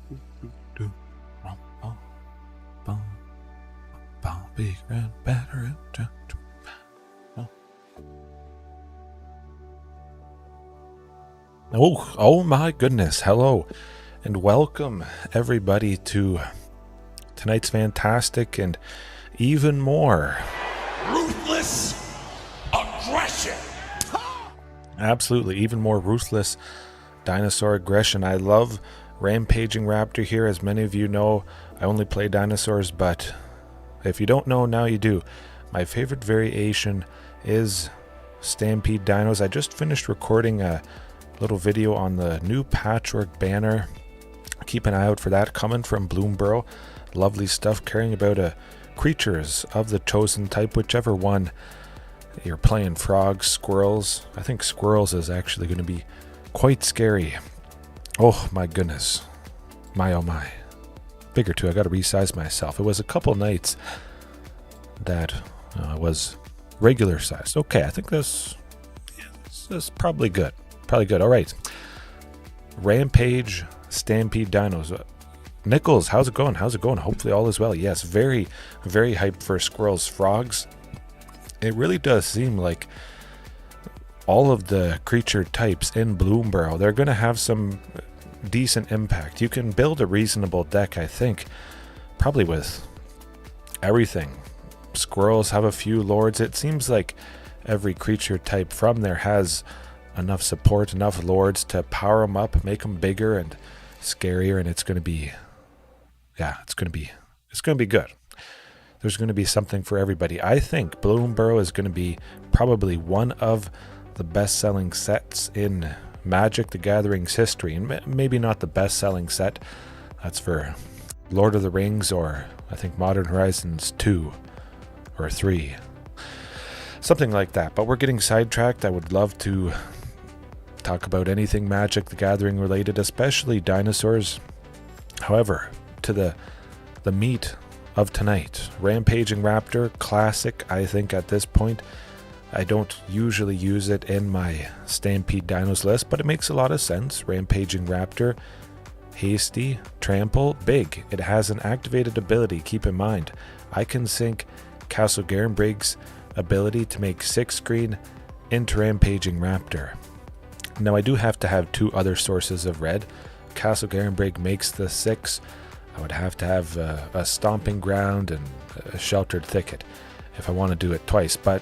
Big and better. Oh my goodness. Hello and welcome everybody to tonight's fantastic and even more ruthless aggression. Absolutely, even more ruthless dinosaur aggression. I love Rampaging Raptor here. As many of you know, I only play dinosaurs, but if you don't know, now you do. My favorite variation is Stampede Dinos. I just finished recording a little video on the new patchwork banner. Keep an eye out for that coming from Bloomborough. Lovely stuff, caring about creatures of the chosen type, whichever one you're playing. Frogs, squirrels. I think squirrels is actually going to be quite scary. Oh my goodness. My oh my. Bigger too. I got to resize myself. It was a couple nights that was regular sized. Okay, I think this is probably good. Probably good. All right. Rampage Stampede Dinos. Nichols, how's it going? How's it going? Hopefully all is well. Yes, very, very hyped for squirrels, frogs. It really does seem like all of the creature types in Bloomborough, they're going to have some decent impact. You can build a reasonable deck, I think, probably with everything. Squirrels have a few lords. It seems like every creature type from there has enough support, enough lords to power them up, make them bigger and scarier, and it's going to be, yeah, it's going to be good. There's going to be something for everybody. I think Bloomborough is going to be probably one of the best-selling sets in Magic the Gathering's history, and maybe not the best-selling set. That's for Lord of the Rings or I think Modern Horizons 2 or 3. Something like that. But we're getting sidetracked. I would love to talk about anything Magic the Gathering related, especially dinosaurs. However, to the meat of tonight, Rampaging Raptor, classic, I think at this point. I don't usually use it in my Stampede Dinos list, but it makes a lot of sense. Rampaging Raptor, hasty, trample, big. It has an activated ability, keep in mind. I can sync Castle Garenbrig's ability to make 6 green into Rampaging Raptor. Now I do have to have 2 other sources of red. Castle Garenbrig makes the 6. I would have to have a Stomping Ground and a Sheltered Thicket if I want to do it twice, but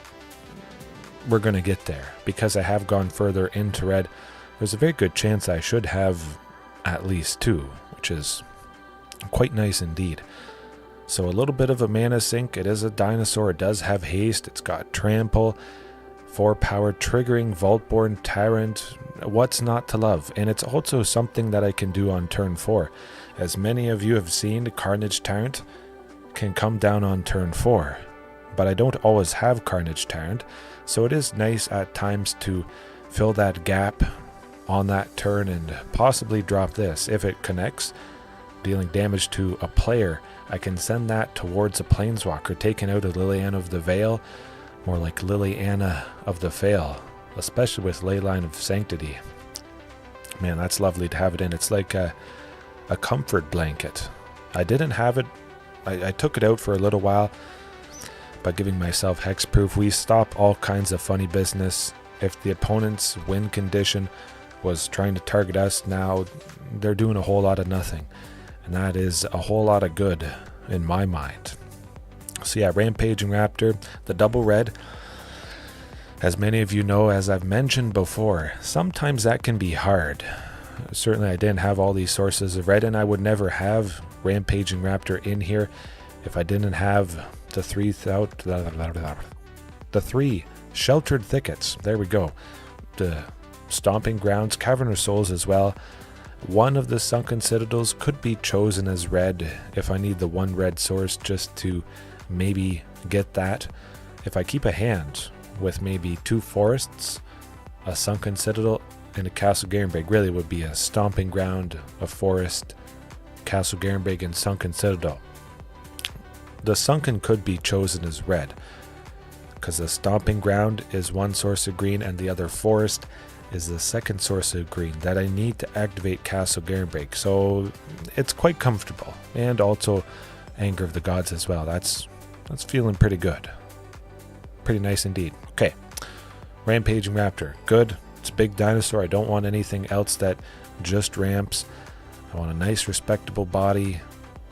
we're going to get there. Because I have gone further into red, there's a very good chance I should have at least 2, which is quite nice indeed. So a little bit of a mana sink. It is a dinosaur. It does have haste. It's got trample, 4 power, triggering Vaultborn Tyrant. What's not to love? And it's also something that I can do on turn 4. As many of you have seen, Carnage Tyrant can come down on turn 4. But I don't always have Carnage Tyrant, so it is nice at times to fill that gap on that turn and possibly drop this. If it connects, dealing damage to a player, I can send that towards a Planeswalker, taking out a Liliana of the Veil, more like Liliana of the Veil, especially with Leyline of Sanctity. Man, that's lovely to have it in. It's like a comfort blanket. I didn't have it. I took it out for a little while by giving myself hexproof. We stop all kinds of funny business. If the opponent's win condition was trying to target us, now they're doing a whole lot of nothing. And that is a whole lot of good in my mind. So yeah, Rampaging Raptor, the double red. As many of you know, as I've mentioned before, sometimes that can be hard. Certainly I didn't have all these sources of red, and I would never have Rampaging Raptor in here if I didn't have the 3 Sheltered Thickets. There we go. The Stomping Grounds, Cavern of Souls as well. One of the Sunken Citadels could be chosen as red if I need the 1 red source just to maybe get that. If I keep a hand with maybe 2 forests, a Sunken Citadel, and a Castle Garenbrig, really would be a Stomping Ground, a forest, Castle Garenbrig, and Sunken Citadel. The Sunken could be chosen as red, because the Stomping Ground is 1 source of green and the other forest is the second source of green that I need to activate Castle Garenbrig, so it's quite comfortable. And also Anger of the Gods as well. That's feeling pretty good. Pretty nice indeed. Okay, Rampaging Raptor, good. It's a big dinosaur. I don't want anything else that just ramps. I want a nice respectable body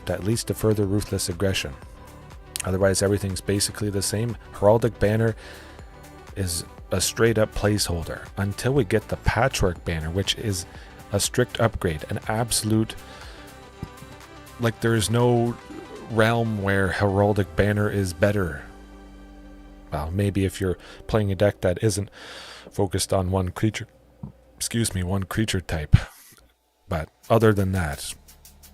to at least defer the ruthless aggression. Otherwise everything's basically the same. Heraldic Banner is a straight up placeholder until we get the Patchwork Banner, which is a strict upgrade, an absolute, like, there's no realm where Heraldic Banner is better. Well, maybe if you're playing a deck that isn't focused on one creature type. But other than that,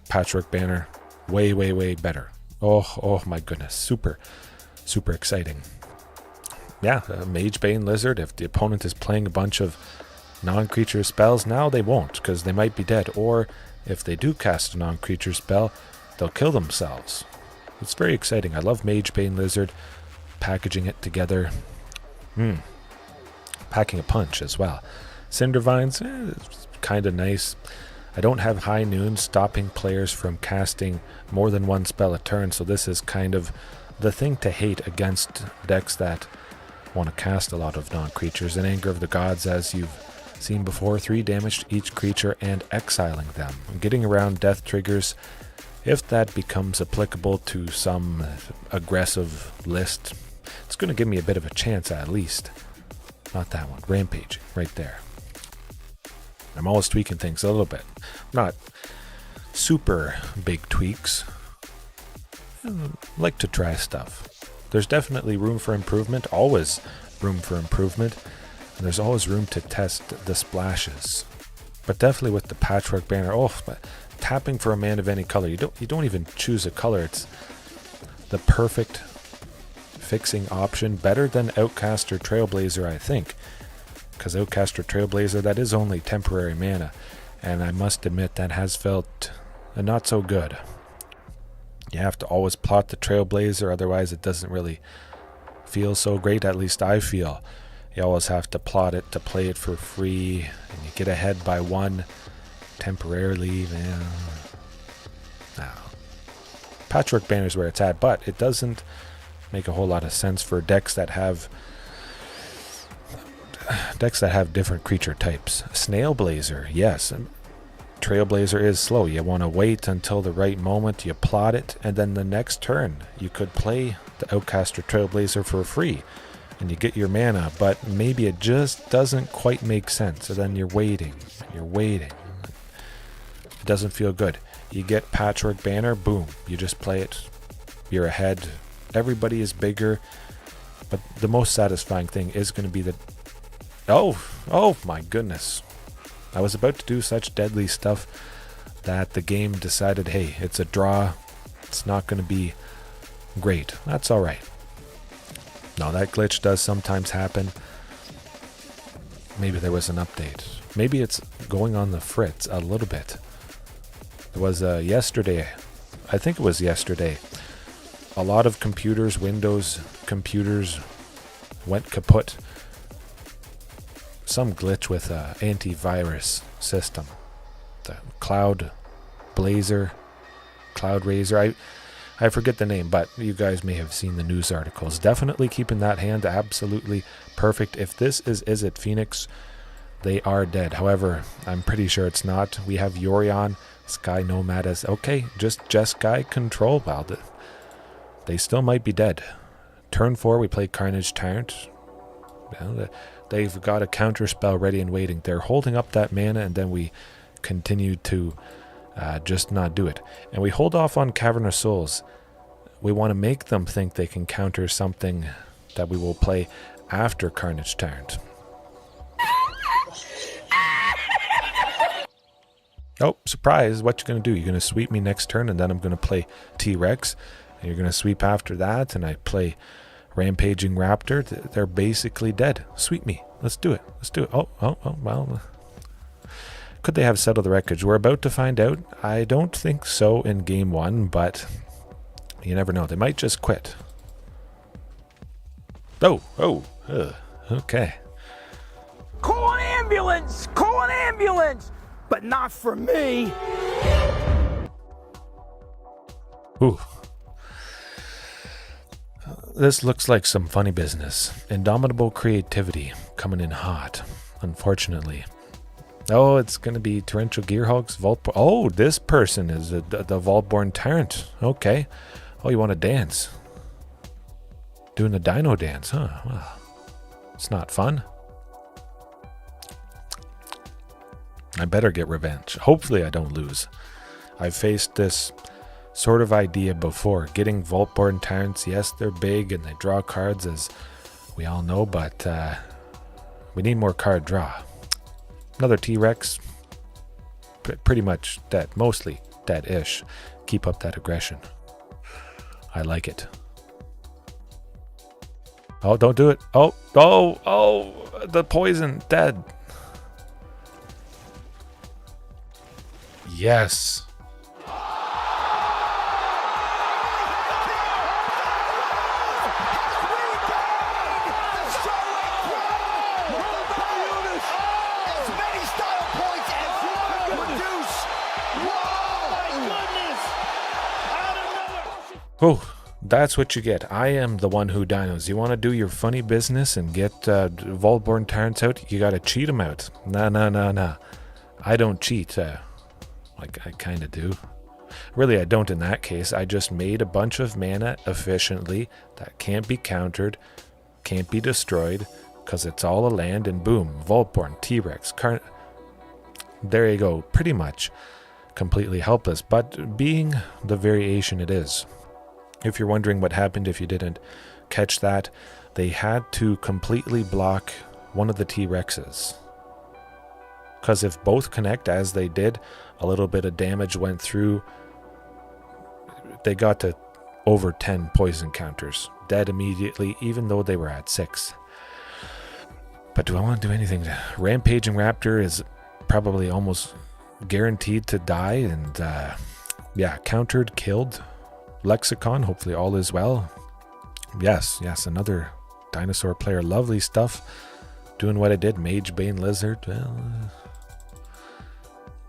Patchwork Banner, way better. Oh my goodness, super exciting. Yeah, Magebane Lizard, if the opponent is playing a bunch of non-creature spells, now they won't, because they might be dead. Or if they do cast a non-creature spell, they'll kill themselves. It's very exciting. I love Magebane Lizard, packaging it together. Packing a punch as well. Cindervines, it's kind of nice. I don't have High Noon stopping players from casting more than one spell a turn, so this is kind of the thing to hate against decks that want to cast a lot of non-creatures. And Anger of the Gods, as you've seen before, 3 damage to each creature and exiling them. Getting around death triggers, if that becomes applicable to some aggressive list, it's going to give me a bit of a chance at least. Not that one. Rampage, right there. I'm always tweaking things a little bit. Not super big tweaks. I like to try stuff. There's definitely room for improvement, always room for improvement, and there's always room to test the splashes. But definitely with the Patchwork Banner, tapping for a man of any color. You don't even choose a color. It's the perfect fixing option, better than Outcast or Trailblazer, I think. Because Outcast or Trailblazer, that is only temporary mana, and I must admit that has felt not so good. You have to always plot the Trailblazer, otherwise it doesn't really feel so great. At least I feel you always have to plot it to play it for free, and you get ahead by 1 temporarily. Man, no. Patchwork Banner is where it's at, but it doesn't make a whole lot of sense for decks that have different creature types. Snail Blazer, yes. Trailblazer is slow. You want to wait until the right moment, you plot it, and then the next turn you could play the Outcast or Trailblazer for free and you get your mana, but maybe it just doesn't quite make sense. So then you're waiting. It doesn't feel good. You get Patchwork Banner, boom, you just play it. You're ahead. Everybody is bigger, but the most satisfying thing is going to be the... Oh my goodness. I was about to do such deadly stuff that the game decided, hey, it's a draw. It's not going to be great. That's all right. No, that glitch does sometimes happen. Maybe there was an update. Maybe it's going on the fritz a little bit. It was yesterday. I think it was yesterday. A lot of computers, Windows computers, went kaput. Some glitch with antivirus system. The Cloud Raiser. I forget the name, but you guys may have seen the news articles. Definitely keeping that hand absolutely perfect. If this is Izzet Phoenix, they are dead. However, I'm pretty sure it's not. We have Yorion, Sky Nomad as... Okay, just Jeskai control. Well, they still might be dead. Turn 4, we play Carnage Tyrant. Well, they've got a counter spell ready and waiting. They're holding up that mana, and then we continue to just not do it. And we hold off on Cavern of Souls. We want to make them think they can counter something that we will play after Carnage Tyrant. Oh, surprise. What you going to do? You're going to sweep me next turn, and then I'm going to play T-Rex, and you're going to sweep after that, and I play Rampaging Raptor. They're basically dead. Sweep me. Let's do it. Oh, well. Could they have settled the wreckage? We're about to find out. I don't think so in game 1, but you never know. They might just quit. Okay. Call an ambulance! Call an ambulance! But not for me! Ooh. This looks like some funny business. Indomitable creativity coming in hot, unfortunately. Oh, it's going to be Torrential Gearhulks, Vaultborn. Oh, this person is the Vaultborn Tyrant. Okay. Oh, you want to dance? Doing the Dino dance, huh? Well, it's not fun. I better get revenge. Hopefully I don't lose. I've faced this sort of idea before. Getting Vaultborn Tyrants, yes, they're big and they draw cards, as we all know, but we need more card draw. Another T-Rex, pretty much dead, mostly dead-ish. Keep up that aggression. I like it. Oh, don't do it. Oh, the poison, dead. Yes. Oh, that's what you get. I am the one who dinos. You want to do your funny business and get Vaultborn Tyrants out? You got to cheat them out. Nah. I don't cheat. Like, I kind of do. Really, I don't in that case. I just made a bunch of mana efficiently that can't be countered, can't be destroyed, because it's all a land, and boom, Vaultborn, T-Rex, there you go. Pretty much completely helpless, but being the variation it is. If you're wondering what happened if you didn't catch that, they had to completely block one of the T-Rexes. Because if both connect as they did, a little bit of damage went through. They got to over 10 poison counters. Dead immediately, even though they were at 6. But do I want to do anything? Rampaging Raptor is probably almost guaranteed to die. And yeah, countered, killed. Lexicon, hopefully all is well. Yes, another dinosaur player. Lovely stuff. Doing what I did. Mage, Bane, Lizard. Well,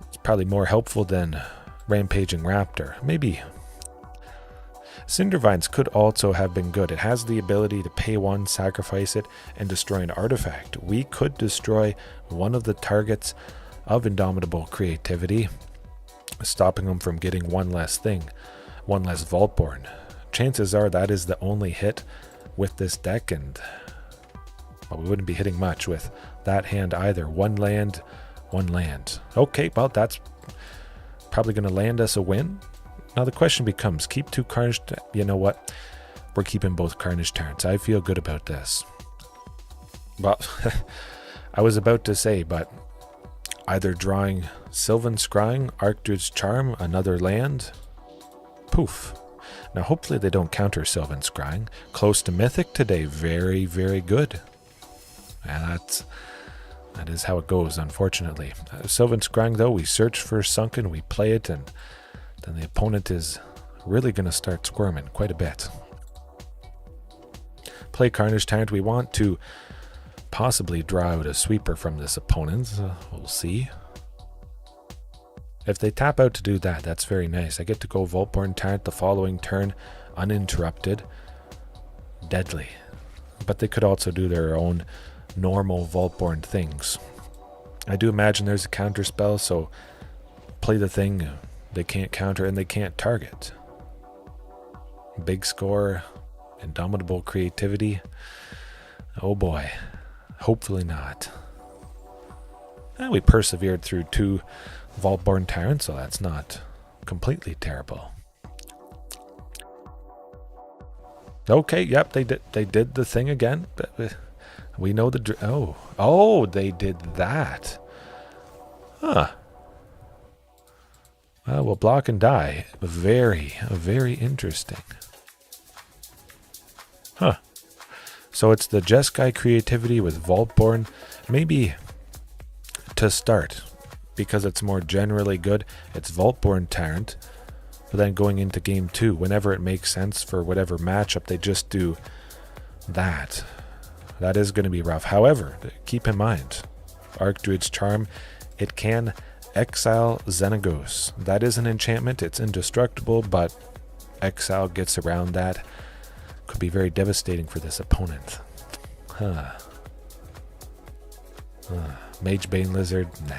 it's probably more helpful than Rampaging Raptor. Maybe. Cindervines could also have been good. It has the ability to pay 1, sacrifice it, and destroy an artifact. We could destroy one of the targets of Indomitable creativity, stopping them from getting one less thing. One less Vaultborn. Chances are that is the only hit with this deck, and well, we wouldn't be hitting much with that hand either. One land. Okay, well, that's probably going to land us a win. Now the question becomes, keep 2 Carnage... You know what? We're keeping both Carnage Tyrants. I feel good about this. Well, I was about to say, but either drawing Sylvan Scrying, Archdruid's Charm, another land... Poof. Now hopefully they don't counter Sylvan Scrying. Close to Mythic today. Very, very good. And that is how it goes, unfortunately. Sylvan Scrying, though, we search for Sunken, we play it, and then the opponent is really going to start squirming quite a bit. Play Carnage Tyrant. We want to possibly draw out a sweeper from this opponent. We'll see. If they tap out to do that, that's very nice. I get to go Vaultborn Tyrant the following turn, uninterrupted. Deadly. But they could also do their own normal Vaultborn things. I do imagine there's a counter spell, so play the thing they can't counter and they can't target. Big score, Indomitable creativity. Oh boy. Hopefully not. And we persevered through 2 Vaultborn Tyrant, so that's not completely terrible. Okay, yep, they did the thing again. We know the oh, they did that. Huh. Well, we'll block and die. Very interesting. Huh. So it's the Jeskai creativity with Vaultborn. Maybe to start, because it's more generally good, it's Vaultborn Tyrant. But then going into game 2, whenever it makes sense for whatever matchup, they just do that. That is going to be rough. However, keep in mind, Archdruid's Charm, it can exile Xenagos. That is an enchantment. It's indestructible, but exile gets around that. Could be very devastating for this opponent. Mage Bane Lizard, nah.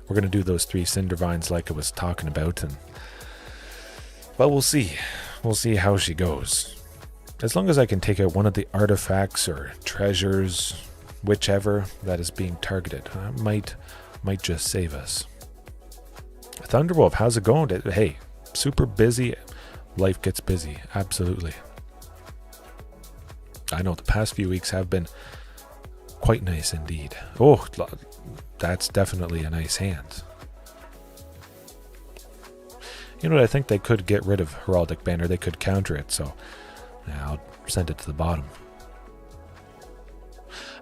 We're going to do those 3 Cindervines like I was talking about, and well, we'll see. We'll see how she goes. As long as I can take out one of the artifacts or treasures, whichever that is being targeted, might just save us. Thunderwolf, how's it going? Hey, super busy. Life gets busy, absolutely. I know the past few weeks have been quite nice indeed. Oh, that's definitely a nice hand. You know what, I think they could get rid of Heraldic Banner. They could counter it, so yeah, I'll send it to the bottom.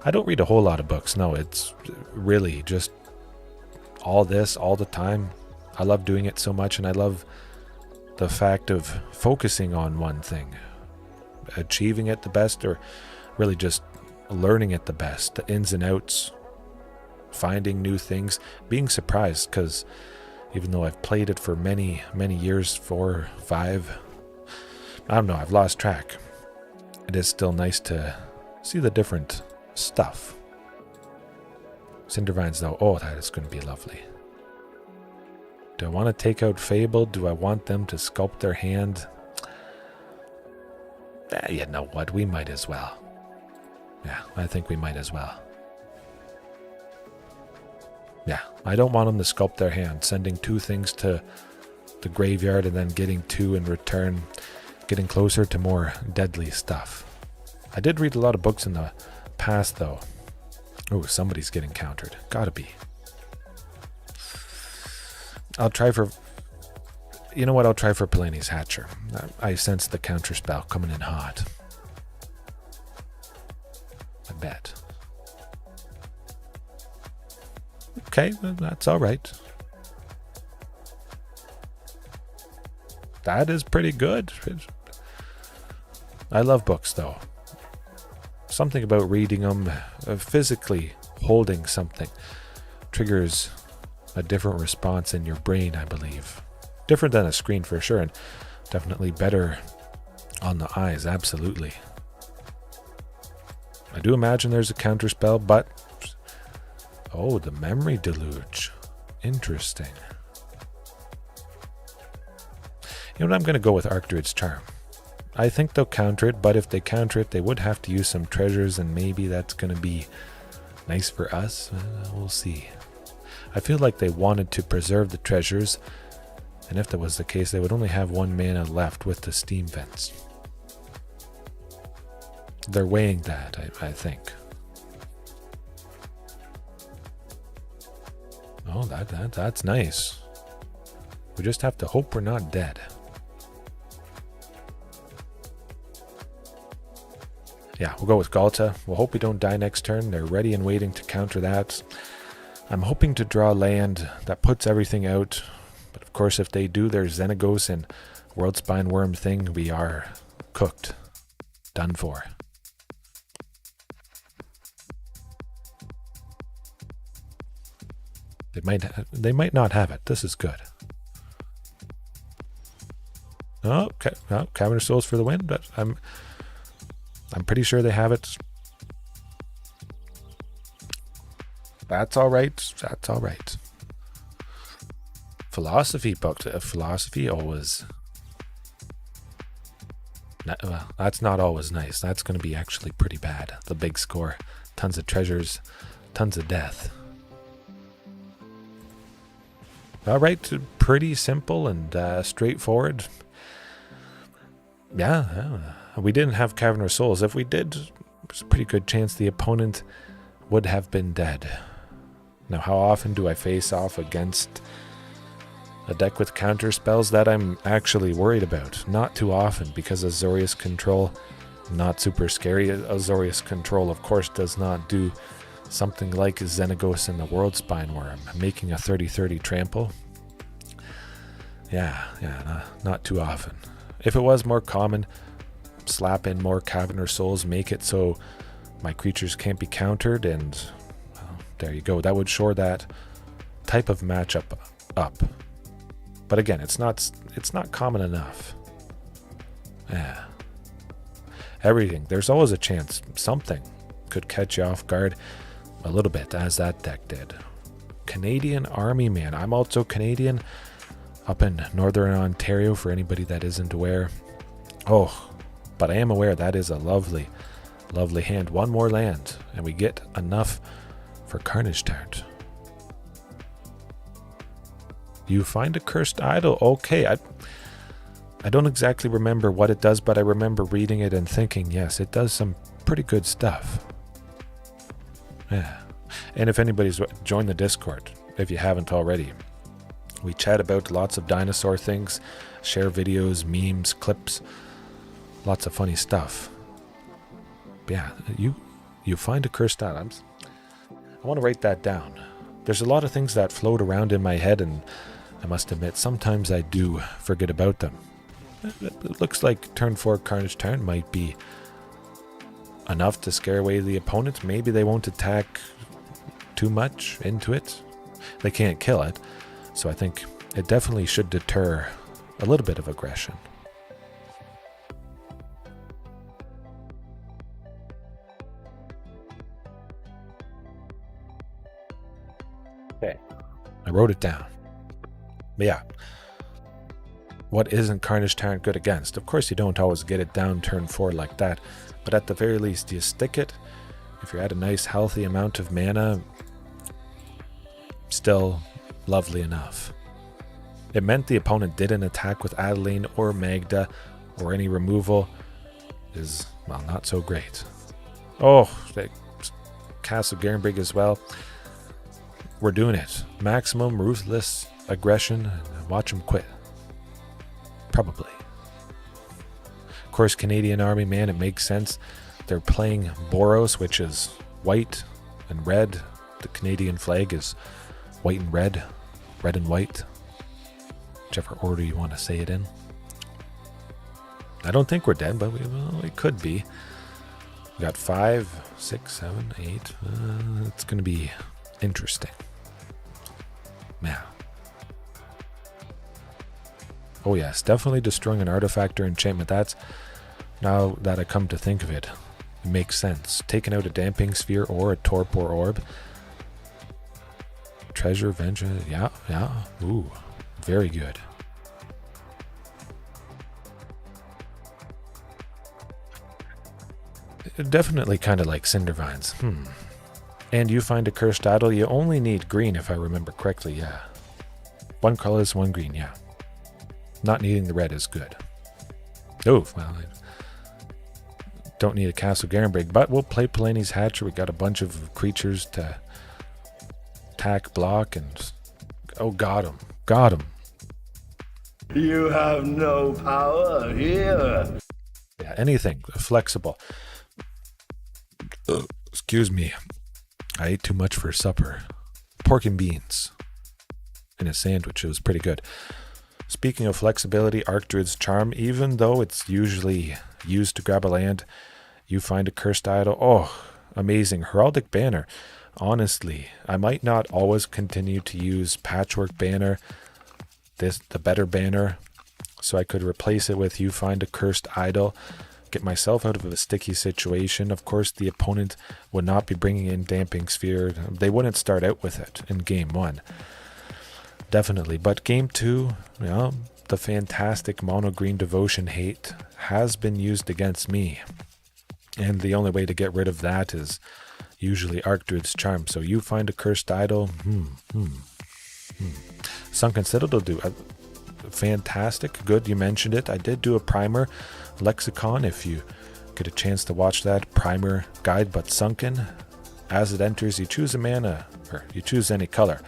I don't read a whole lot of books. No, it's really just all this all the time. I love doing it so much, and I love the fact of focusing on one thing, achieving it the best, or really just learning it the best, the ins and outs, finding new things, being surprised, because even though I've played it for many years, 4, 5, I don't know, I've lost track. It is still nice to see the different stuff. Cindervines though, oh, that is going to be lovely. Do I want to take out Fable? Do I want them to sculpt their hand? You know what, we might as well. Yeah, I think we might as well. Yeah, I don't want them to sculpt their hand, sending 2 things to the graveyard and then getting 2 in return, getting closer to more deadly stuff. I did read a lot of books in the past, though. Oh, somebody's getting countered. Gotta be. I'll try for... You know what? I'll try for Palani's Hatcher. I sense the counter spell coming in hot. I bet. Okay, well, that's all right. That is pretty good. I love books, though. Something about reading them, physically holding something, triggers a different response in your brain, I believe. Different than a screen for sure, and definitely better on the eyes, absolutely. I do imagine there's a counter spell, but... Oh, the Memory Deluge. Interesting. You know what, I'm going to go with Archdruid's Charm. I think they'll counter it, but if they counter it, they would have to use some treasures, and maybe that's going to be nice for us. We'll see. I feel like they wanted to preserve the treasures, and if that was the case, they would only have 1 mana left with the Steam Vents. They're weighing that, I think. Oh, that's nice. We just have to hope we're not dead. Yeah, we'll go with Ghalta. We'll hope we don't die next turn. They're ready and waiting to counter that. I'm hoping to draw land that puts everything out. But of course, if they do their Xenagos and Worldspine Wurm thing, we are cooked. Done for. They might not have it. This is good. Oh, Cavern of Souls for the win, but I'm pretty sure they have it. That's all right. That's all right. Philosophy book. Philosophy always... Well, that's not always nice. That's going to be actually pretty bad. The big score. Tons of treasures. Tons of death. All right. Pretty simple and straightforward. Yeah. We didn't have Cavern of Souls. If we did, there's a pretty good chance the opponent would have been dead. Now, how often do I face off against a deck with counter spells? That I'm actually worried about. Not too often, because Azorius Control, not super scary. Azorius Control, of course, does not do something like Xenagos and the Worldspine Wurm, making a 30-30 trample. Yeah, not too often. If it was more common, slap in more Cavern of Souls, make it so My creatures can't be countered, and well, there you go. That would shore that type of matchup up. But again, it's not common enough. Yeah. Everything. There's always a chance something could catch you off guard a little bit, as that deck did. Canadian Army Man. I'm also Canadian, up in Northern Ontario, for anybody that isn't aware. Oh, but I am aware that is a lovely, lovely hand. One more land, and we get enough for Carnage Tyrant. You find a cursed idol. Okay, I don't exactly remember what it does, but I remember reading it and thinking, yes, it does some pretty good stuff. Yeah. And if anybody's joined the Discord, if you haven't already, we chat about lots of dinosaur things, share videos, memes, clips, lots of funny stuff. But yeah, you find a cursed idol. I want to write that down. There's a lot of things that float around in my head, and I must admit, sometimes I do forget about them. It looks like turn 4 Carnage Tyrant might be enough to scare away the opponent. Maybe they won't attack too much into it. They can't kill it, so I think it definitely should deter a little bit of aggression. Okay, I wrote it down. But yeah, what isn't Carnage Tyrant good against? Of course, you don't always get it down turn 4 like that, but at the very least, you stick it. If you're at a nice, healthy amount of mana, still lovely enough. It meant the opponent didn't attack with Adeline or Magda, or any removal is, well, not so great. Oh, Castle Garenbrig as well. We're doing it. Maximum ruthless aggression, and watch them quit. Probably. Of course, Canadian Army Man, it makes sense. They're playing Boros, which is white and red. The Canadian flag is white and red and white, whichever order you want to say it in. I don't think we're dead, but we could be. We got 5, 6, 7, 8. It's going to be interesting. Yeah. Oh yes, definitely destroying an artifact or enchantment. That's, now that I come to think of it, it makes sense. Taking out a Damping Sphere or a Torpor Orb. Treasure, Vengeance, yeah. Ooh, very good. Definitely kind of like Cindervines. And you find a cursed idol. You only need green, if I remember correctly, yeah. 1 colorless, 1 green, yeah. Not needing the red is good. Oh, well, I don't need a Castle Garenbrig, but we'll play Palani's Hatcher. We got a bunch of creatures to attack, block, and... Oh, got him. You have no power here. Yeah, anything. Flexible. Excuse me. I ate too much for supper. Pork and beans. And a sandwich. It was pretty good. Speaking of flexibility, Archdruid's Charm, even though it's usually used to grab a land, you find a cursed idol. Oh, amazing. Heraldic Banner. Honestly, I might not always continue to use Patchwork Banner, the better banner, so I could replace it with you find a cursed idol, get myself out of a sticky situation. Of course, the opponent would not be bringing in Damping Sphere. They wouldn't start out with it in game 1. Definitely. But game 2, you know, the fantastic mono green Devotion Hate has been used against me. And the only way to get rid of that is usually Archdruid's Charm. So you find a cursed idol. Sunken Citadel do fantastic. Good, you mentioned it. I did do a primer lexicon. If you get a chance to watch that primer guide, but Sunken, as it enters, you choose a mana, or you choose any color,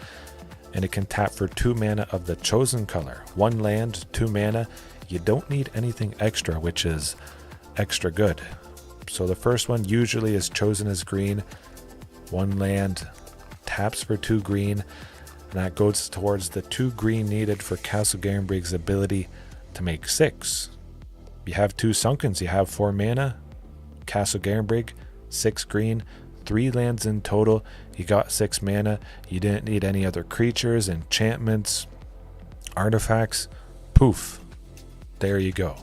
and it can tap for 2 mana of the chosen color. 1 land, 2 mana. You don't need anything extra, which is extra good. So the first one usually is chosen as green. 1 land, taps for 2 green, and that goes towards the 2 green needed for Castle Garenbrig's ability to make 6. You have 2 Sunkens, you have 4 mana. Castle Garenbrig, 6 green, 3 lands in total. You got 6 mana. You didn't need any other creatures, enchantments, artifacts. Poof. There you go.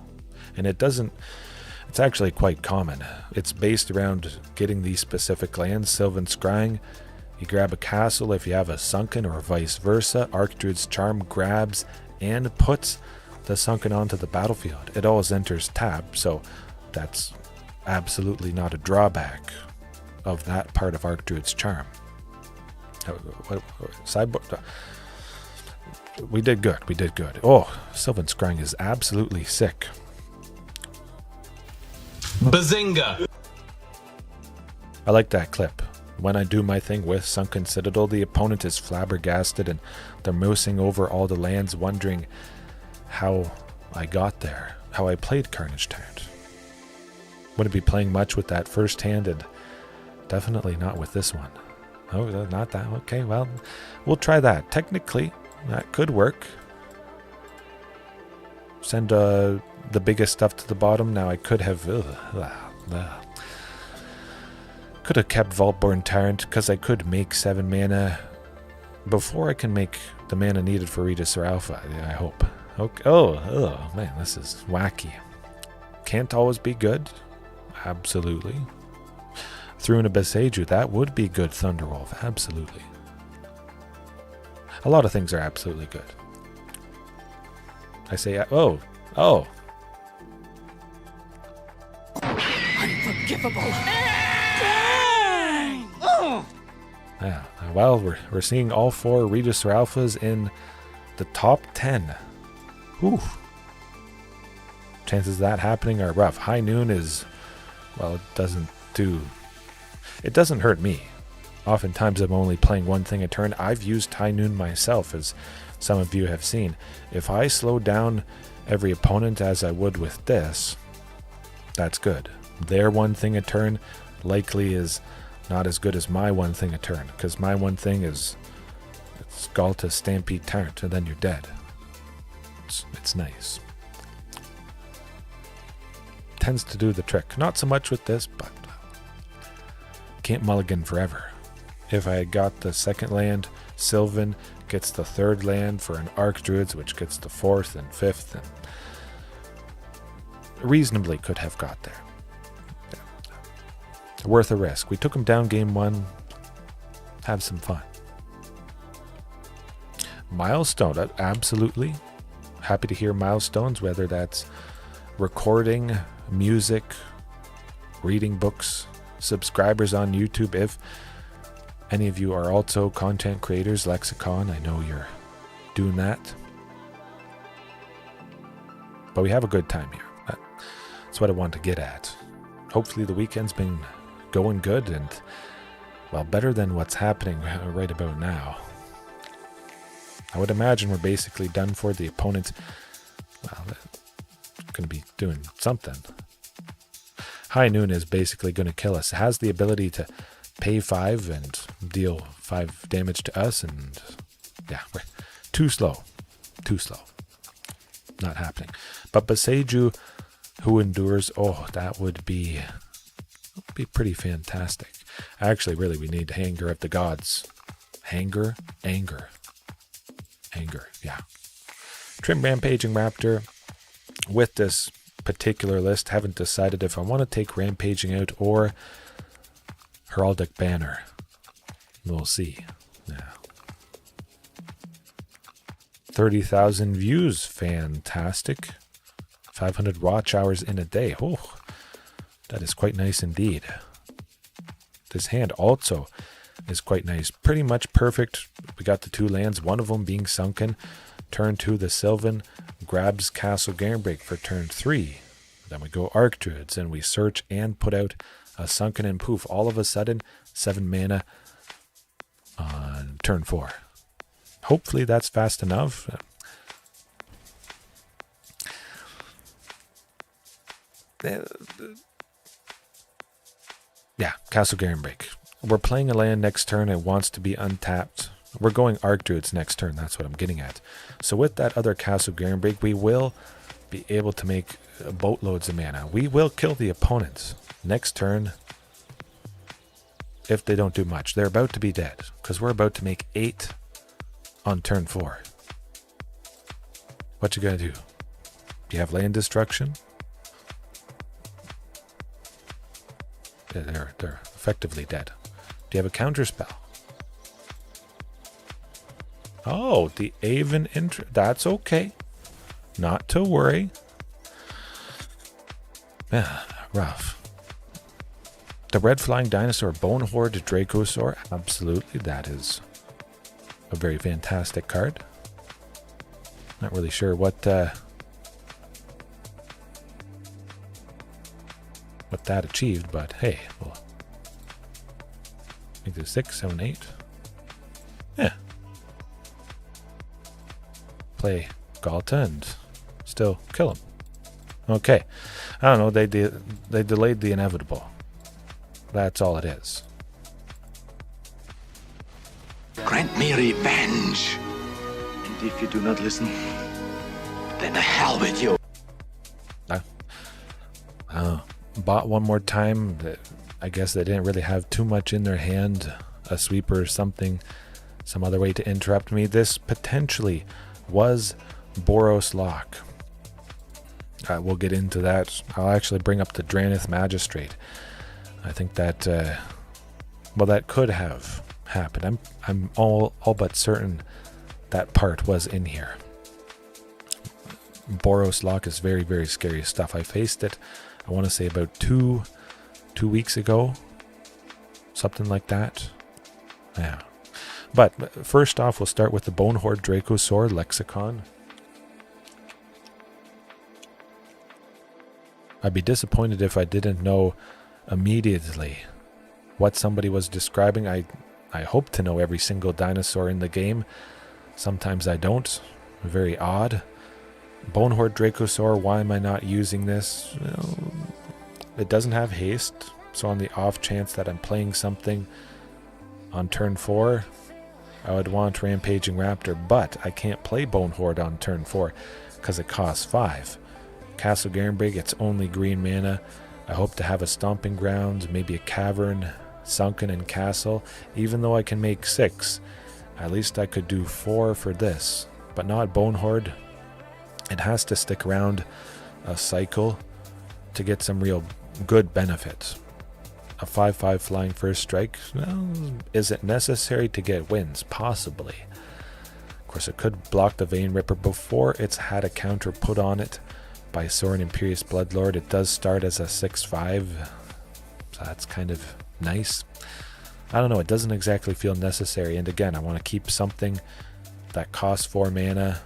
And it's actually quite common. It's based around getting these specific lands. Sylvan Scrying, you grab a castle if you have a sunken, or vice versa. Archdruid's Charm grabs and puts the sunken onto the battlefield. It always enters tab, so that's absolutely not a drawback of that part of Archdruid's Charm. Sideboard. We did good. Oh, Sylvan Scrying is absolutely sick. Bazinga! I like that clip. When I do my thing with Sunken Citadel, the opponent is flabbergasted and they're mousing over all the lands, wondering how I got there, how I played Carnage Tyrant. Wouldn't be playing much with that first hand, and definitely not with this one. Oh, not that. Okay, well, we'll try that. Technically, that could work. Send the biggest stuff to the bottom. Now I could have kept Vaultborn Tyrant, because I could make 7 mana before I can make the mana needed for Regisaur Alpha, I hope. Okay. Oh man, this is wacky. Can't always be good. Absolutely. Threw in a Boseiju, that would be good, Thunderwolf. Absolutely. A lot of things are absolutely good. I say, oh. Unforgivable. Yeah. Well, we're seeing all 4 Regisaur Alphas in the top 10. Whew. Chances of that happening are rough. High Noon is, well, it doesn't hurt me. Oftentimes I'm only playing one thing a turn. I've used High Noon myself, as some of you have seen. If I slow down every opponent as I would with this, that's good. Their one thing a turn likely is not as good as my one thing a turn, because my one thing is Ghalta, Stampede Tyrant, and then you're dead. It's nice. Tends to do the trick. Not so much with this, but can't mulligan forever. If I got the second land, Sylvan gets the third land for an Archdruid, which gets the 4th and 5th, and reasonably could have got there. Yeah. Worth a risk. We took him down game 1. Have some fun. Milestone, absolutely. Happy to hear milestones, whether that's recording, music, reading books, subscribers on YouTube. If any of you are also content creators, Lexicon, I know you're doing that. But we have a good time here. That's what I want to get at. Hopefully the weekend's been going good and, well, better than what's happening right about now. I would imagine we're basically done for. The opponent, well, going to be doing something. High Noon is basically going to kill us. It has the ability to pay 5 and deal 5 damage to us, and yeah, we're too slow. Not happening. But Boseiju, who endures, that would be pretty fantastic. Actually, really, we need Hanger of the Gods. Anger, yeah. Trim Rampaging Raptor. With this particular list, haven't decided if I want to take Rampaging out or Heraldic Banner. We'll see. Yeah. 30,000 views. Fantastic. 500 watch hours in a day. Oh, that is quite nice indeed. This hand also is quite nice. Pretty much perfect. We got the 2 lands, one of them being sunken. Turn 2, the Sylvan grabs Castle Garenbrig for turn 3. Then we go Archdruids, and we search and put out a sunken, and poof, all of a sudden, 7 mana on turn 4. Hopefully that's fast enough. Yeah, Castle Garenbrig. We're playing a land next turn. It wants to be untapped. We're going Archdruids next turn. That's what I'm getting at. So with that other Castle Garenbrig, we will be able to make boatloads of mana. We will kill the opponents. Next turn, if they don't do much. They're about to be dead because we're about to make 8 on turn 4. What you gonna do? Do you have land destruction? They're effectively dead. Do you have a counter spell? Oh, the Aven that's okay. Not to worry. Yeah, rough. The red flying dinosaur Bone Horde Dracosaur. Absolutely, that is a very fantastic card. Not really sure what that achieved, but hey, well, I think there's 6, 7, 8. Yeah. Play Ghalta and still kill him. Okay. I don't know, they delayed the inevitable. That's all it is. Grant me revenge. And if you do not listen, then the hell with you. Bought one more time. I guess they didn't really have too much in their hand. A sweeper or something. Some other way to interrupt me. This potentially was Boros Lock. We'll get into that. I'll actually bring up the Dranith Magistrate. I think that, that could have happened. I'm all but certain that part was in here. Boros Lock is very, very scary stuff. I faced it, I want to say about two weeks ago. Something like that. Yeah. But first off, we'll start with the Bone Horde Dracosaur Lexicon. I'd be disappointed if I didn't know immediately what somebody was describing. I hope to know every single dinosaur in the game. Sometimes I don't. Very odd. Bone Horde Dracosaur, why am I not using this? Well, it doesn't have haste, so on the off chance that I'm playing something on turn 4, I would want Rampaging Raptor, but I can't play Bone Horde on turn 4 because it costs 5. Castle Garenbrig, it's only green mana. I hope to have a Stomping Ground, maybe a Cavern, Sunken, and Castle. Even though I can make 6, at least I could do 4 for this, but not Bone Horde. It has to stick around a cycle to get some real good benefit. A 5/5 flying first strike, well, is it necessary to get wins? Possibly. Of course, it could block the Vein Ripper before it's had a counter put on it by Sorin Imperious Bloodlord. It does start as a 6/5, so that's kind of nice. I don't know, it doesn't exactly feel necessary, and again, I want to keep something that costs 4 mana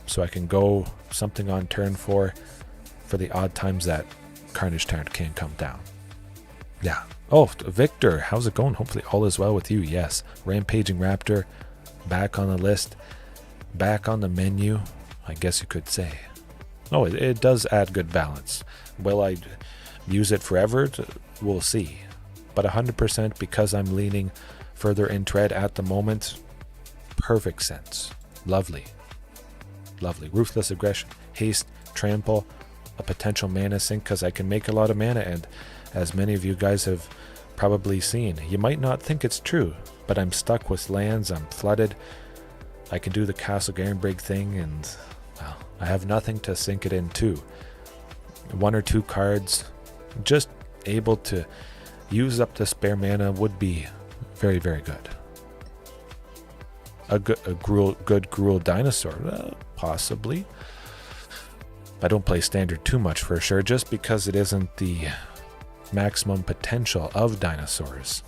so I can go something on turn 4 for the odd times that Carnage Tyrant can come down. Yeah. Oh, Victor, how's it going? Hopefully all is well with you. Yes. Rampaging Raptor, back on the list, back on the menu, I guess you could say. Oh, it does add good balance. Will I use it forever? We'll see. But 100% because I'm leaning further in tread at the moment, perfect sense. Lovely. Lovely. Ruthless Aggression, Haste, Trample, a potential mana sink because I can make a lot of mana, and as many of you guys have probably seen, you might not think it's true, but I'm stuck with lands, I'm flooded. I can do the Castle Garenbrig thing, and well, I have nothing to sink it into. 1 or 2 cards, just able to use up the spare mana would be very, very good. A good Gruul Dinosaur, possibly. I don't play Standard too much for sure, just because it isn't the maximum potential of dinosaurs.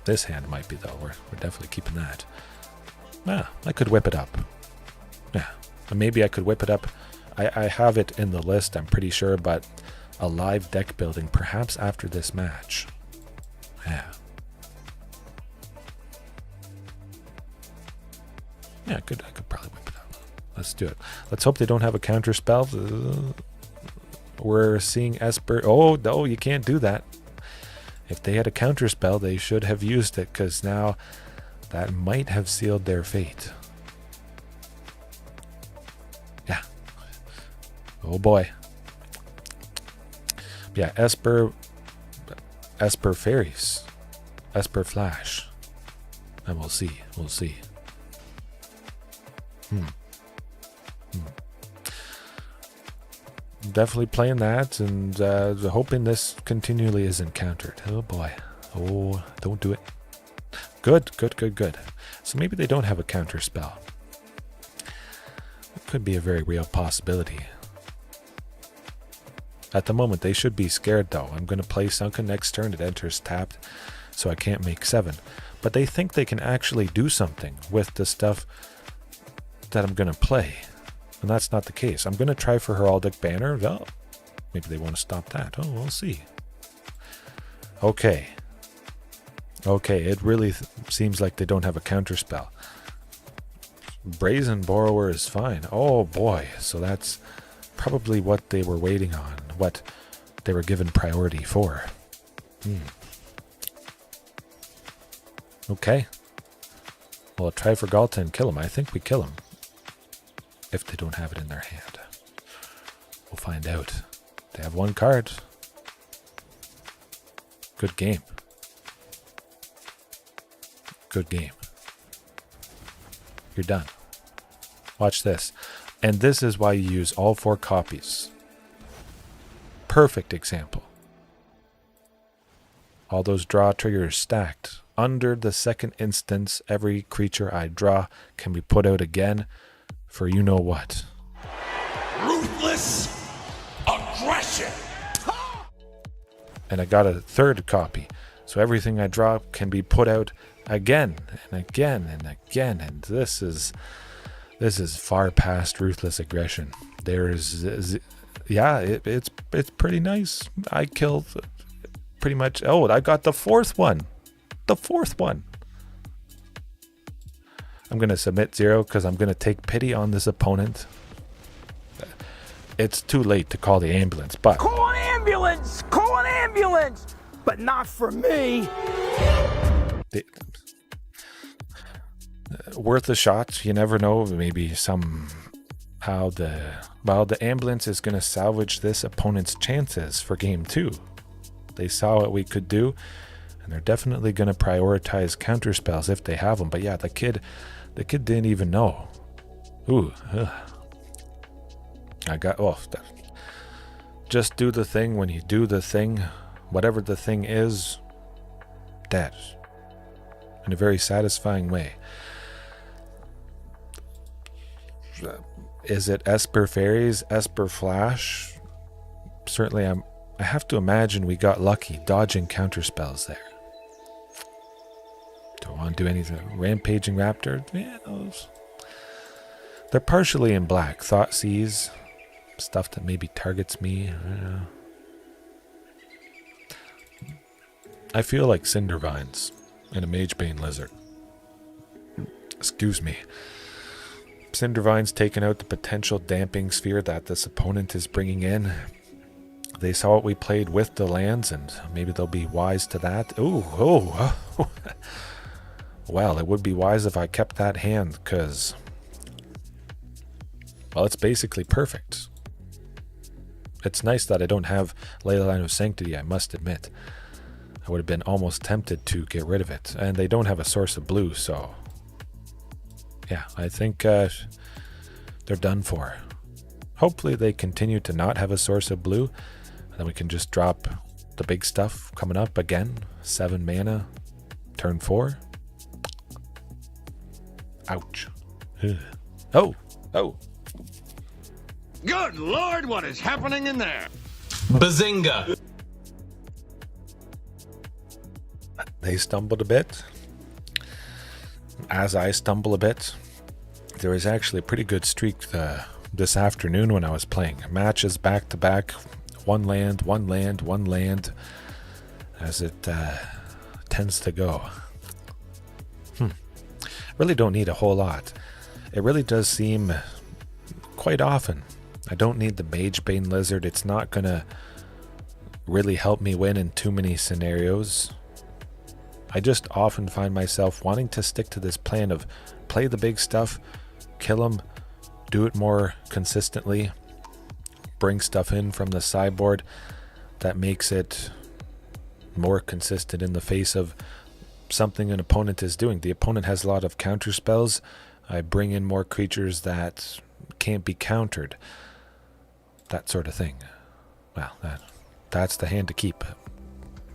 This hand might be though. We're definitely keeping that. I could whip it up. Yeah, maybe I could whip it up. I have it in the list, I'm pretty sure, but a live deck building, perhaps after this match. Yeah. Yeah, I could probably whip it up. Let's do it. Let's hope they don't have a counter spell. We're seeing Esper. Oh, no, you can't do that. If they had a counter spell, they should have used it, because now that might have sealed their fate. Yeah. Oh boy. Yeah, Esper Fairies. Esper Flash. And we'll see. We'll see. Definitely playing that and hoping this continually isn't countered. Oh boy. Oh, don't do it. Good. So maybe they don't have a counter spell. It could be a very real possibility. At the moment, they should be scared though. I'm going to play Sunken next turn. It enters tapped, so I can't make 7. But they think they can actually do something with the stuff that I'm going to play. And that's not the case. I'm going to try for Heraldic Banner. Well, maybe they want to stop that. Oh, we'll see. Okay, it really seems like they don't have a counterspell. Brazen Borrower is fine. Oh boy, so that's probably what they were waiting on, what they were given priority for. Okay. Well, I'll try for Ghalta and kill him. I think we kill him. If they don't have it in their hand. We'll find out. They have 1 card. Good game. Good game. You're done. Watch this. And this is why you use all 4 copies. Perfect example. All those draw triggers stacked. Under the second instance, every creature I draw can be put out again for you know what. Ruthless aggression. And I got a 3rd copy. So everything I draw can be put out again and again and again. And this is far past ruthless aggression. It's pretty nice. I killed pretty much. Oh, I got the 4th one. The 4th one. I'm going to submit 0 because I'm going to take pity on this opponent. It's too late to call the ambulance, but... Call an ambulance! Call an ambulance! But not for me! Worth a shot. You never know. Maybe somehow the ambulance is going to salvage this opponent's chances for game 2. They saw what we could do, and they're definitely going to prioritize counter spells if they have them. But yeah, the kid didn't even know. Ooh. Just do the thing when you do the thing. Whatever the thing is, dead. In a very satisfying way. Is it Esper Fairies? Esper Flash? Certainly I have to imagine we got lucky dodging counter spells there. Don't want to do anything. Rampaging Raptor? Yeah, they're partially in black. Thoughtseize. Stuff that maybe targets me. I feel like Cindervines and a Magebane Lizard. Excuse me. Cindervines taking out the potential damping sphere that this opponent is bringing in. They saw what we played with the lands, and maybe they'll be wise to that. Oh. Well, it would be wise if I kept that hand, because... well, it's basically perfect. It's nice that I don't have Leyline of Sanctity, I must admit. I would have been almost tempted to get rid of it. And they don't have a source of blue, so... yeah, I think they're done for. Hopefully they continue to not have a source of blue. And then we can just drop the big stuff coming up again. 7 mana, turn 4. Ouch. Oh. Good Lord, what is happening in there? Bazinga! They stumbled a bit. As I stumble a bit. There was actually a pretty good streak this afternoon when I was playing. Matches back to back. One land, as it tends to go. Really don't need a whole lot. It really does seem quite often. I don't need the Magebane Lizard. It's not going to really help me win in too many scenarios. I just often find myself wanting to stick to this plan of play the big stuff, kill them, do it more consistently, bring stuff in from the sideboard that makes it more consistent in the face of something an opponent is doing. The opponent has a lot of counter spells. I bring in more creatures that can't be countered. That sort of thing. Well, that's the hand to keep.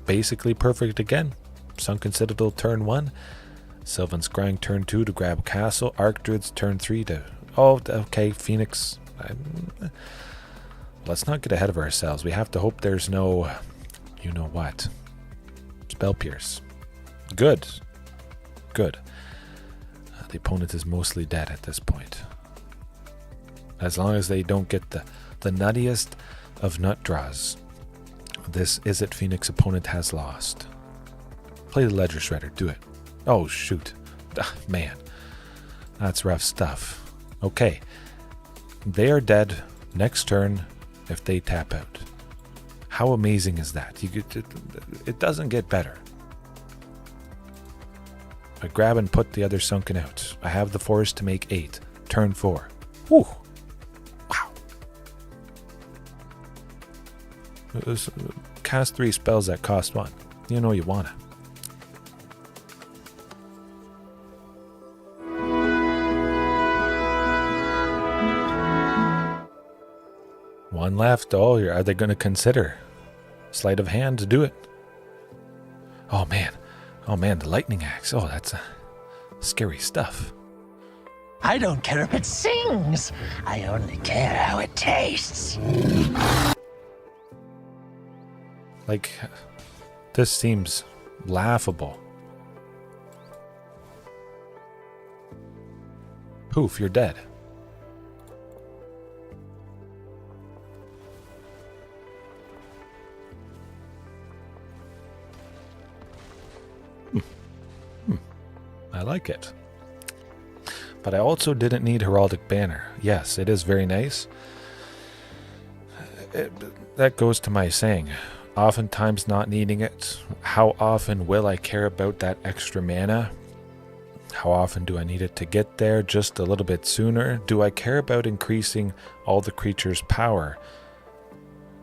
Basically perfect again. Sunken Citadel turn 1. Sylvan Scrying turn 2 to grab Castle. Archdruid's turn 3 to... Oh, okay, Phoenix. Let's not get ahead of ourselves. We have to hope there's no... You know what? Spell Pierce. Good. Good. The opponent is mostly dead at this point. As long as they don't get the nuttiest of nut draws. This Izzet Phoenix opponent has lost. Play the Ledger Shredder. Do it. Oh, shoot. Man. That's rough stuff. Okay. They are dead next turn if they tap out. How amazing is that? It doesn't get better. I grab and put the other Sunken out. I have the forest to make 8. Turn 4. Whew. Wow. Cast 3 spells that cost 1. You know you wanna. One left. Oh, are they going to consider? Sleight of hand to do it. Oh man. Oh man, the lightning axe. Oh, that's scary stuff. I don't care if it sings. I only care how it tastes. Like, this seems laughable. Poof, you're dead. I like it. But I also didn't need Heraldic Banner. Yes, it is very nice. That goes to my saying. Oftentimes not needing it. How often will I care about that extra mana? How often do I need it to get there? Just a little bit sooner? Do I care about increasing all the creatures' power?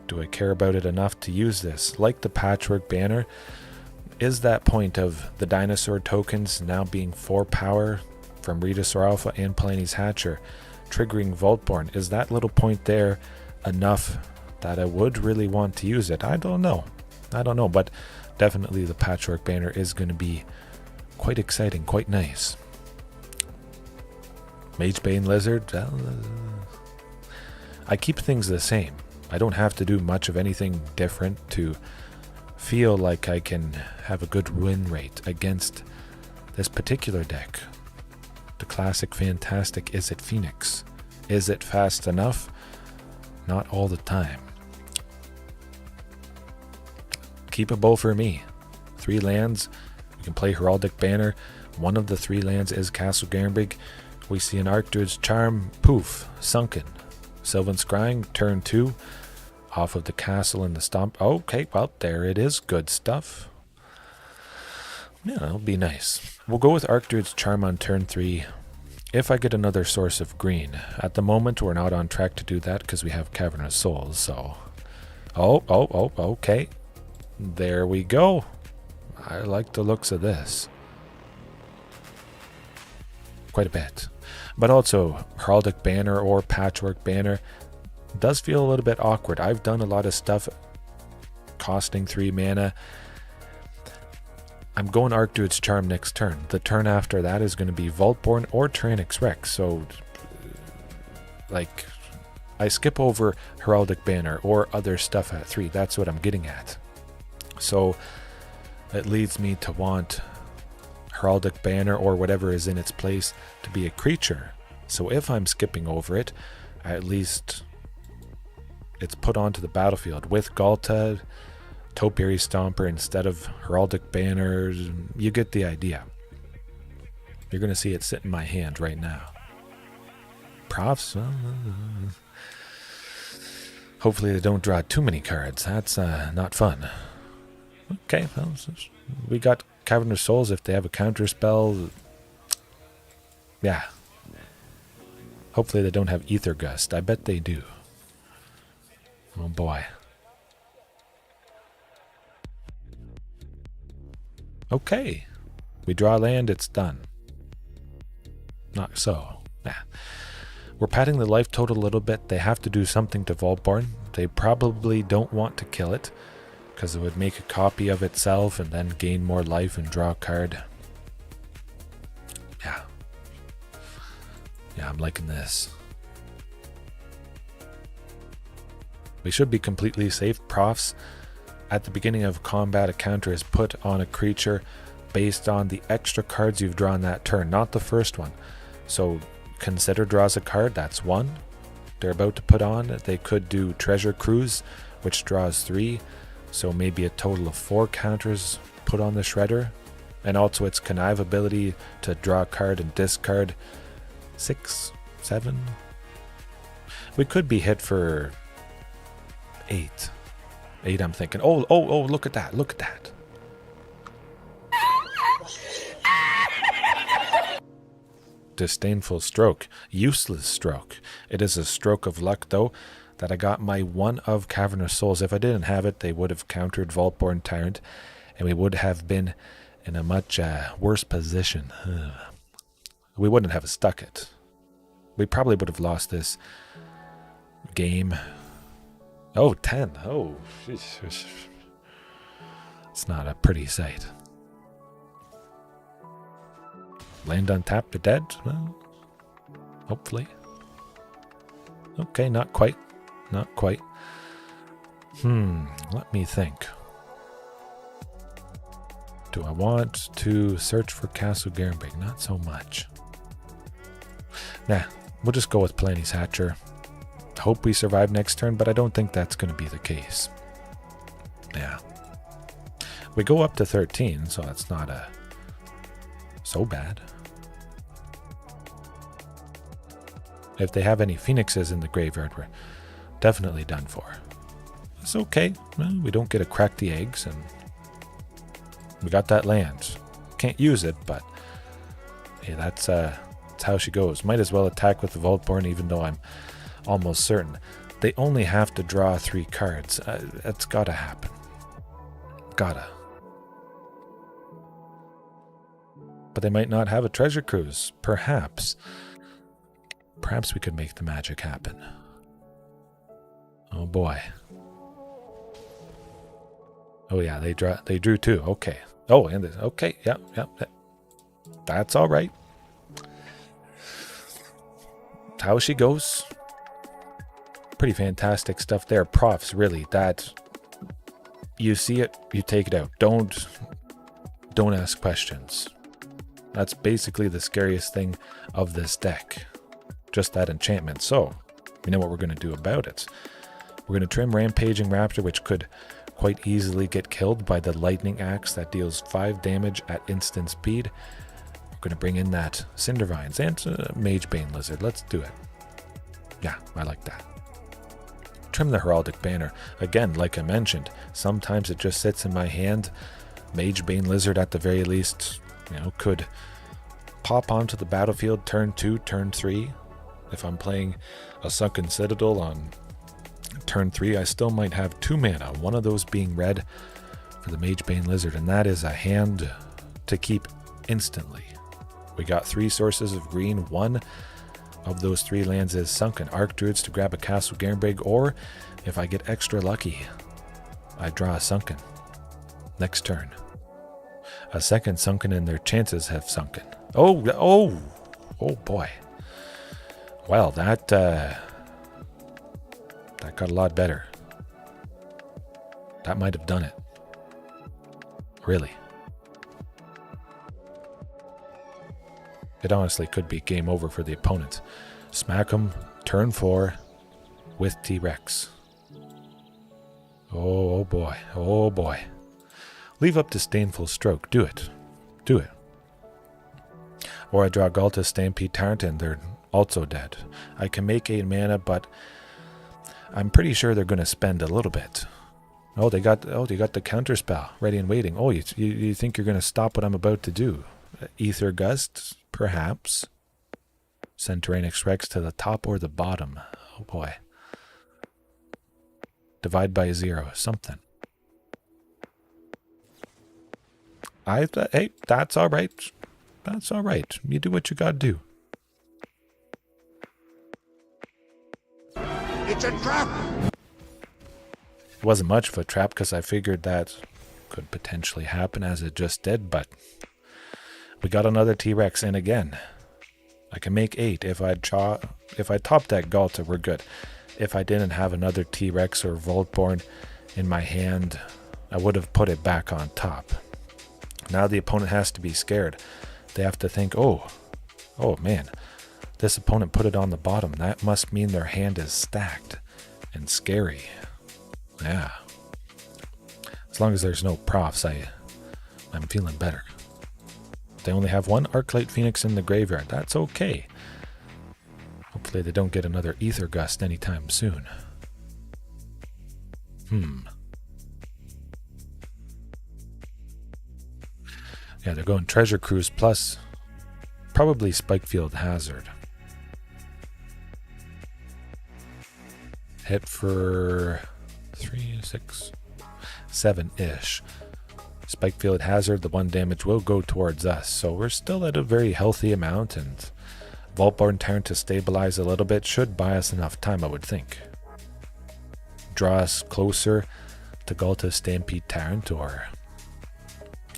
Do I care about it enough to use this? Like the Patchwork Banner, is that point of the dinosaur tokens now being 4 power from Regisaur Alpha and Palani's Hatcher, triggering Vaultborn, is that little point there enough that I would really want to use it? I don't know. But definitely the Patchwork Banner is going to be quite exciting, quite nice. Magebane Lizard, I keep things the same. I don't have to do much of anything different to feel like I can have a good win rate against this particular deck. The classic fantastic Izzet Phoenix. Is it fast enough? Not all the time. Keepable for me. 3 lands. We can play Heraldic Banner. One of the 3 lands is Castle Garenbrig. We see an Archdruid's Charm. Poof. Sunken. Sylvan Scrying. Turn 2. Off of the castle and the stomp. Okay, well, there it is. Good stuff. Yeah, that'll be nice. We'll go with Archdruid's Charm on turn 3. If I get another source of green. At the moment, we're not on track to do that because we have Cavern of Souls, so... Oh, okay. There we go. I like the looks of this. Quite a bit. But also, Heraldic Banner or Patchwork Banner does feel a little bit awkward. I've done a lot of stuff costing 3 mana. I'm going Archdruid's Charm next turn. The turn after that is going to be Vaultborn or Tyrranax Rex. So, like, I skip over Heraldic Banner or other stuff at 3. That's what I'm getting at. So, it leads me to want Heraldic Banner or whatever is in its place to be a creature. So if I'm skipping over it, at least it's put onto the battlefield with Ghalta, Topiary Stomper instead of Heraldic Banners. You get the idea. You're going to see it sit in my hand right now. Profs? Hopefully they don't draw too many cards. That's not fun. Okay, well, we got Cavern of Souls if they have a counter spell. Yeah. Hopefully they don't have Ether Gust. I bet they do. Oh boy. Okay. We draw land, it's done. Not so. Nah. We're padding the life total a little bit. They have to do something to Vaultborn. They probably don't want to kill it, because it would make a copy of itself and then gain more life and draw a card. Yeah. Yeah, I'm liking this. We should be completely safe. Profs, at the beginning of combat, a counter is put on a creature based on the extra cards you've drawn that turn, not the first one. So Consider draws a card, that's 1. They're about to put on. They could do Treasure Cruise, which draws 3. So maybe a total of 4 counters put on the Shredder. And also its Connive ability to draw a card and discard 6, 7. We could be hit for 8. 8, I'm thinking. Oh, look at that. Look at that. Disdainful stroke. Useless stroke. It is a stroke of luck, though, that I got my 1 of Cavern of Souls. If I didn't have it, they would have countered Vaultborn Tyrant, and we would have been in a much worse position. We wouldn't have stuck it. We probably would have lost this game. Oh, 10. Oh, it's not a pretty sight. Land untapped, you're dead? Well, hopefully. Okay, not quite. Not quite. Let me think. Do I want to search for Castle Garenbrig? Not so much. Nah, we'll just go with Palani's Hatcher. Hope we survive next turn, but I don't think that's going to be the case. Yeah. We go up to 13, so that's not so bad. If they have any Phoenixes in the graveyard, we're definitely done for. It's okay. Well, we don't get to crack the eggs, and we got that land. Can't use it, but hey, that's how she goes. Might as well attack with the Vaultborn, even though I'm almost certain they only have to draw 3 cards. That's gotta happen. Gotta. But they might not have a Treasure Cruise. Perhaps we could make the magic happen. Oh boy. Oh yeah, they drew 2. Okay. Oh, and okay, yep. That's all right. How she goes. Pretty fantastic stuff there. Profs, really, that you see it, you take it out. Don't ask questions. That's basically the scariest thing of this deck. Just that enchantment. So, we know what we're going to do about it. We're going to trim Rampaging Raptor, which could quite easily get killed by the Lightning Axe that deals 5 damage at instant speed. We're going to bring in that Cindervines and Magebane Lizard. Let's do it. Yeah, I like that. Trim the Heraldic Banner. Again, like I mentioned, sometimes it just sits in my hand. Magebane Lizard at the very least, could pop onto the battlefield turn 2, turn 3. If I'm playing a Sunken Citadel on turn 3, I still might have 2 mana, one of those being red for the Magebane Lizard, and that is a hand to keep instantly. We got 3 sources of green. 1 of those 3 lands is Sunken. Archdruids to grab a Castle Garenbrig, or if I get extra lucky, I draw a Sunken. Next turn. A second Sunken and their chances have sunken. Oh boy. Well, that got a lot better. That might have done it. Really. It honestly could be game over for the opponent. Smack him, turn 4 with T-Rex. Oh boy. Leave up Disdainful Stroke. Do it. Or I draw Ghalta, Stampede Tyrant, and they're also dead. I can make 8 mana, but I'm pretty sure they're going to spend a little bit. They got the counter spell ready and waiting. Oh, you think you're going to stop what I'm about to do? Ether Gust, perhaps. Send Tyrranax Rex to the top or the bottom. Oh boy. Divide by 0, something. Hey, that's all right. That's all right. You do what you gotta do. It's a trap! It wasn't much of a trap because I figured that could potentially happen as it just did, but we got another T-Rex in again. I can make 8. If I top that Ghalta, we're good. If I didn't have another T-Rex or Vaultborn in my hand, I would have put it back on top. Now the opponent has to be scared. They have to think, oh man, this opponent put it on the bottom. That must mean their hand is stacked and scary. Yeah. As long as there's no profs, I'm feeling better. They only have one Archlite Phoenix in the graveyard. That's okay. Hopefully they don't get another Ether Gust anytime soon. Yeah, they're going Treasure Cruise plus probably Spikefield Hazard. Hit for 3, 6, 7-ish. Spikefield Hazard, the 1 damage will go towards us. So we're still at a very healthy amount, and Vaultborn Tyrant to stabilize a little bit should buy us enough time, I would think. Draw us closer to Ghalta Stampede Tyrant, or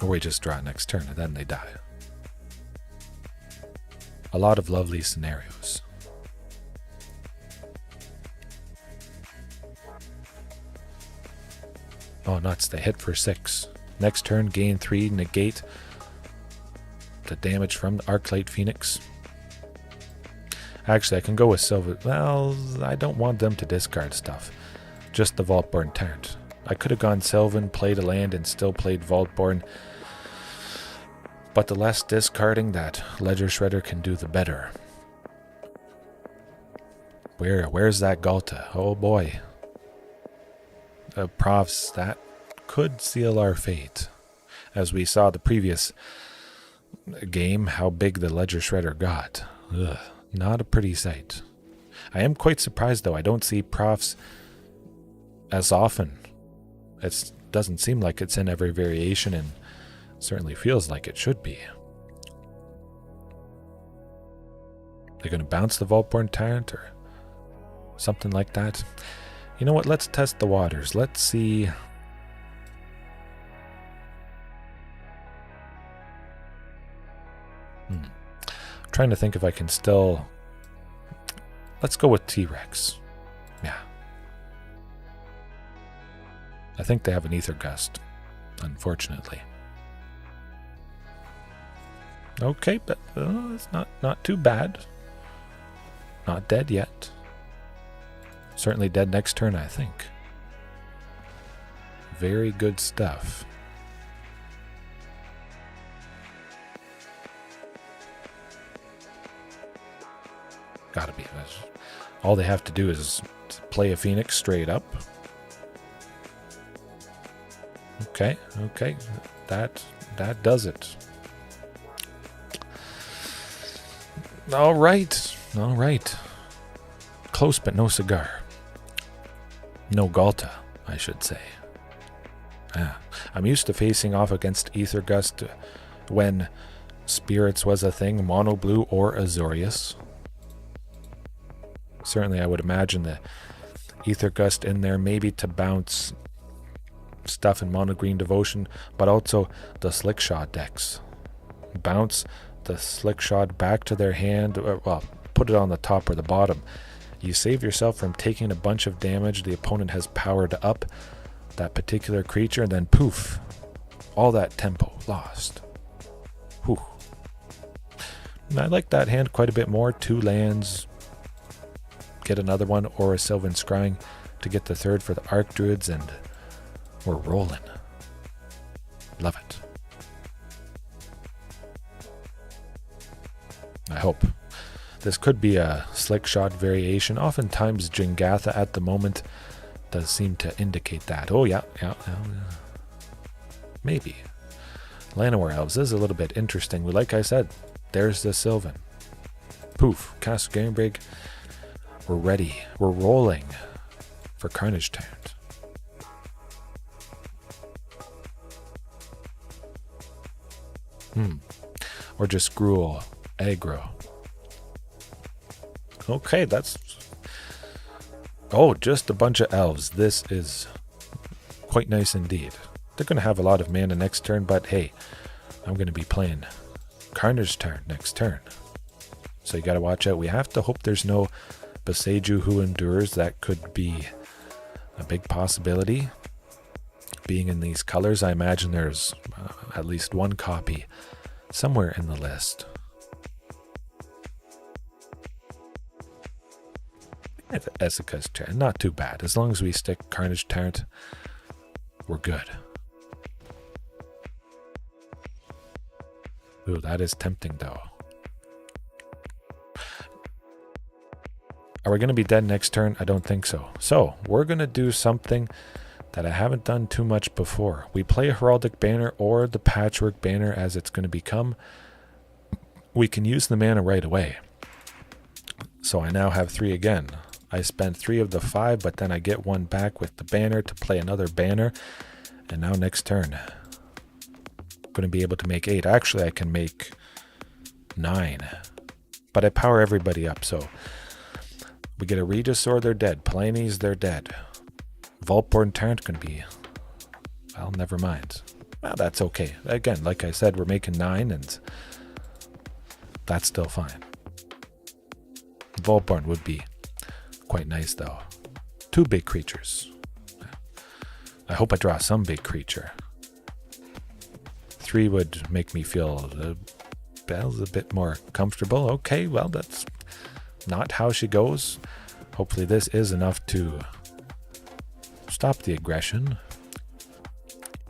we just draw next turn and then they die. A lot of lovely scenarios. Oh, nuts. They hit for 6. Next turn, gain 3, negate the damage from the Archlite Phoenix. Actually, I can go with Sylvan. Well, I don't want them to discard stuff. Just the Vaultborn Tyrant. I could have gone Sylvan, played a land, and still played Vaultborn. But the less discarding that Ledger Shredder can do, the better. Where's that Ghalta? Oh boy. Profs, that could seal our fate. As we saw the previous game, how big the Ledger Shredder got. Ugh, not a pretty sight. I am quite surprised though. I don't see profs as often. It doesn't seem like it's in every variation, and certainly feels like it should be. They're going to bounce the Vaultborn Tyrant or something like that. You know what? Let's test the waters. Let's see. I'm trying to think if I can still. Let's go with T-Rex. Yeah. I think they have an Ether Gust, unfortunately. Okay, but it's not too bad. Not dead yet. Certainly dead next turn, I think. Very good stuff. Gotta be. All they have to do is play a Phoenix straight up. Okay. That does it. All right. Close but no cigar. No Ghalta, I should say. I'm used to facing off against Ether Gust when Spirits was a thing, Mono Blue or Azorius. Certainly I would imagine the Ether Gust in there maybe to bounce stuff in Mono Green Devotion, but also the Slickshot decks. Bounce the Slickshot back to their hand, well, put it on the top or the bottom. You save yourself from taking a bunch of damage. The opponent has powered up that particular creature, and then poof, all that tempo lost. Whew. And I like that hand quite a bit more. 2 lands, get another one, or a Sylvan Scrying to get the 3rd for the Archdruids, and we're rolling. Love it. I hope. This could be a Slickshot variation. Oftentimes Ghalta at the moment does seem to indicate that. Oh yeah. Maybe. Llanowar Elves is a little bit interesting. Like I said, there's the Sylvan. Poof. Castle Garenbrig. We're ready. We're rolling for Carnage Tyrant. Or just Gruul aggro. Okay, that's... Oh, just a bunch of elves. This is quite nice indeed. They're going to have a lot of mana next turn, but hey, I'm going to be playing Carnage Tyrant next turn. So you got to watch out. We have to hope there's no Boseiju who endures. That could be a big possibility. Being in these colors, I imagine there's at least one copy somewhere in the list. Esika's Tyrant, not too bad. As long as we stick Carnage Tyrant, we're good. Ooh, that is tempting though. Are we going to be dead next turn? I don't think so. So, we're going to do something that I haven't done too much before. We play a Heraldic Banner or the Patchwork Banner as it's going to become. We can use the mana right away. So I now have 3 again. I spent 3 of the 5, but then I get 1 back with the banner to play another banner. And now next turn, I'm going to be able to make 8. Actually, I can make 9. But I power everybody up, so... We get a Regisaur, they're dead. Palani's, they're dead. Vaultborn Tyrant going to be... Well, never mind. Well, that's okay. Again, like I said, we're making 9, and that's still fine. Vaultborn would be quite nice, though. 2 big creatures. I hope I draw some big creature. 3 would make me feel a bit more comfortable. Okay, well, that's not how she goes. Hopefully this is enough to stop the aggression.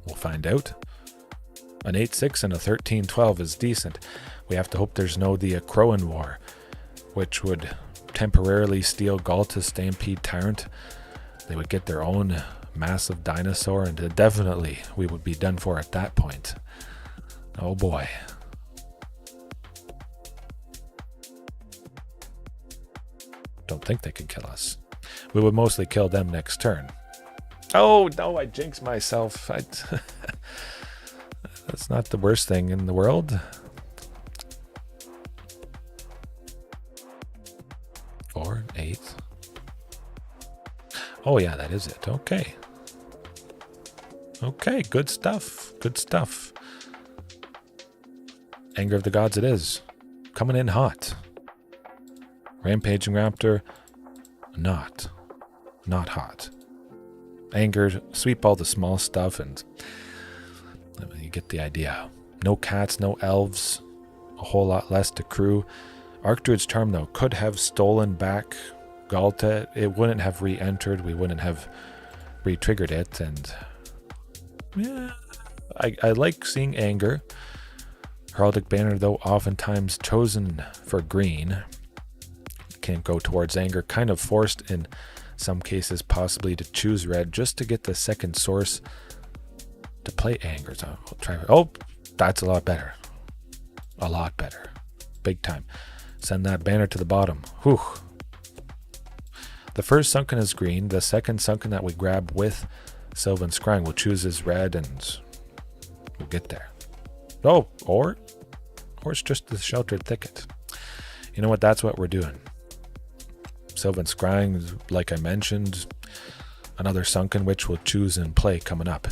We'll find out. An 8-6 and a 13-12 is decent. We have to hope there's no the Crowan War, which would temporarily steal Ghalta's Stampede Tyrant. They would get their own massive dinosaur, and definitely we would be done for at that point. Oh boy. Don't think they can kill us. We would mostly kill them next turn. Oh no, I jinxed myself. That's not the worst thing in the world. 4, 8. Oh yeah, that is it. Okay. Okay, good stuff. Good stuff. Anger of the Gods it is. Coming in hot. Rampaging Raptor, not hot. Angered, sweep all the small stuff, and you get the idea. No cats, no elves, a whole lot less to crew. Archdruid's Charm, though, could have stolen back Ghalta. It wouldn't have re-entered. We wouldn't have re-triggered it, and yeah, I like seeing Anger. Heraldic Banner, though, oftentimes chosen for green. Can't go towards Anger, kind of forced in some cases possibly to choose red just to get the second source to play Anger. So I'll try. Oh, that's a lot better. A lot better. Big time. Send that banner to the bottom. Whew. The first Sunken is green. The second Sunken that we grab with Sylvan Scrying will choose as red, and we'll get there. Oh, or it's just the Sheltered Thicket. You know what? That's what we're doing. Sylvan Scrying, like I mentioned, another Sunken which we'll choose and play coming up.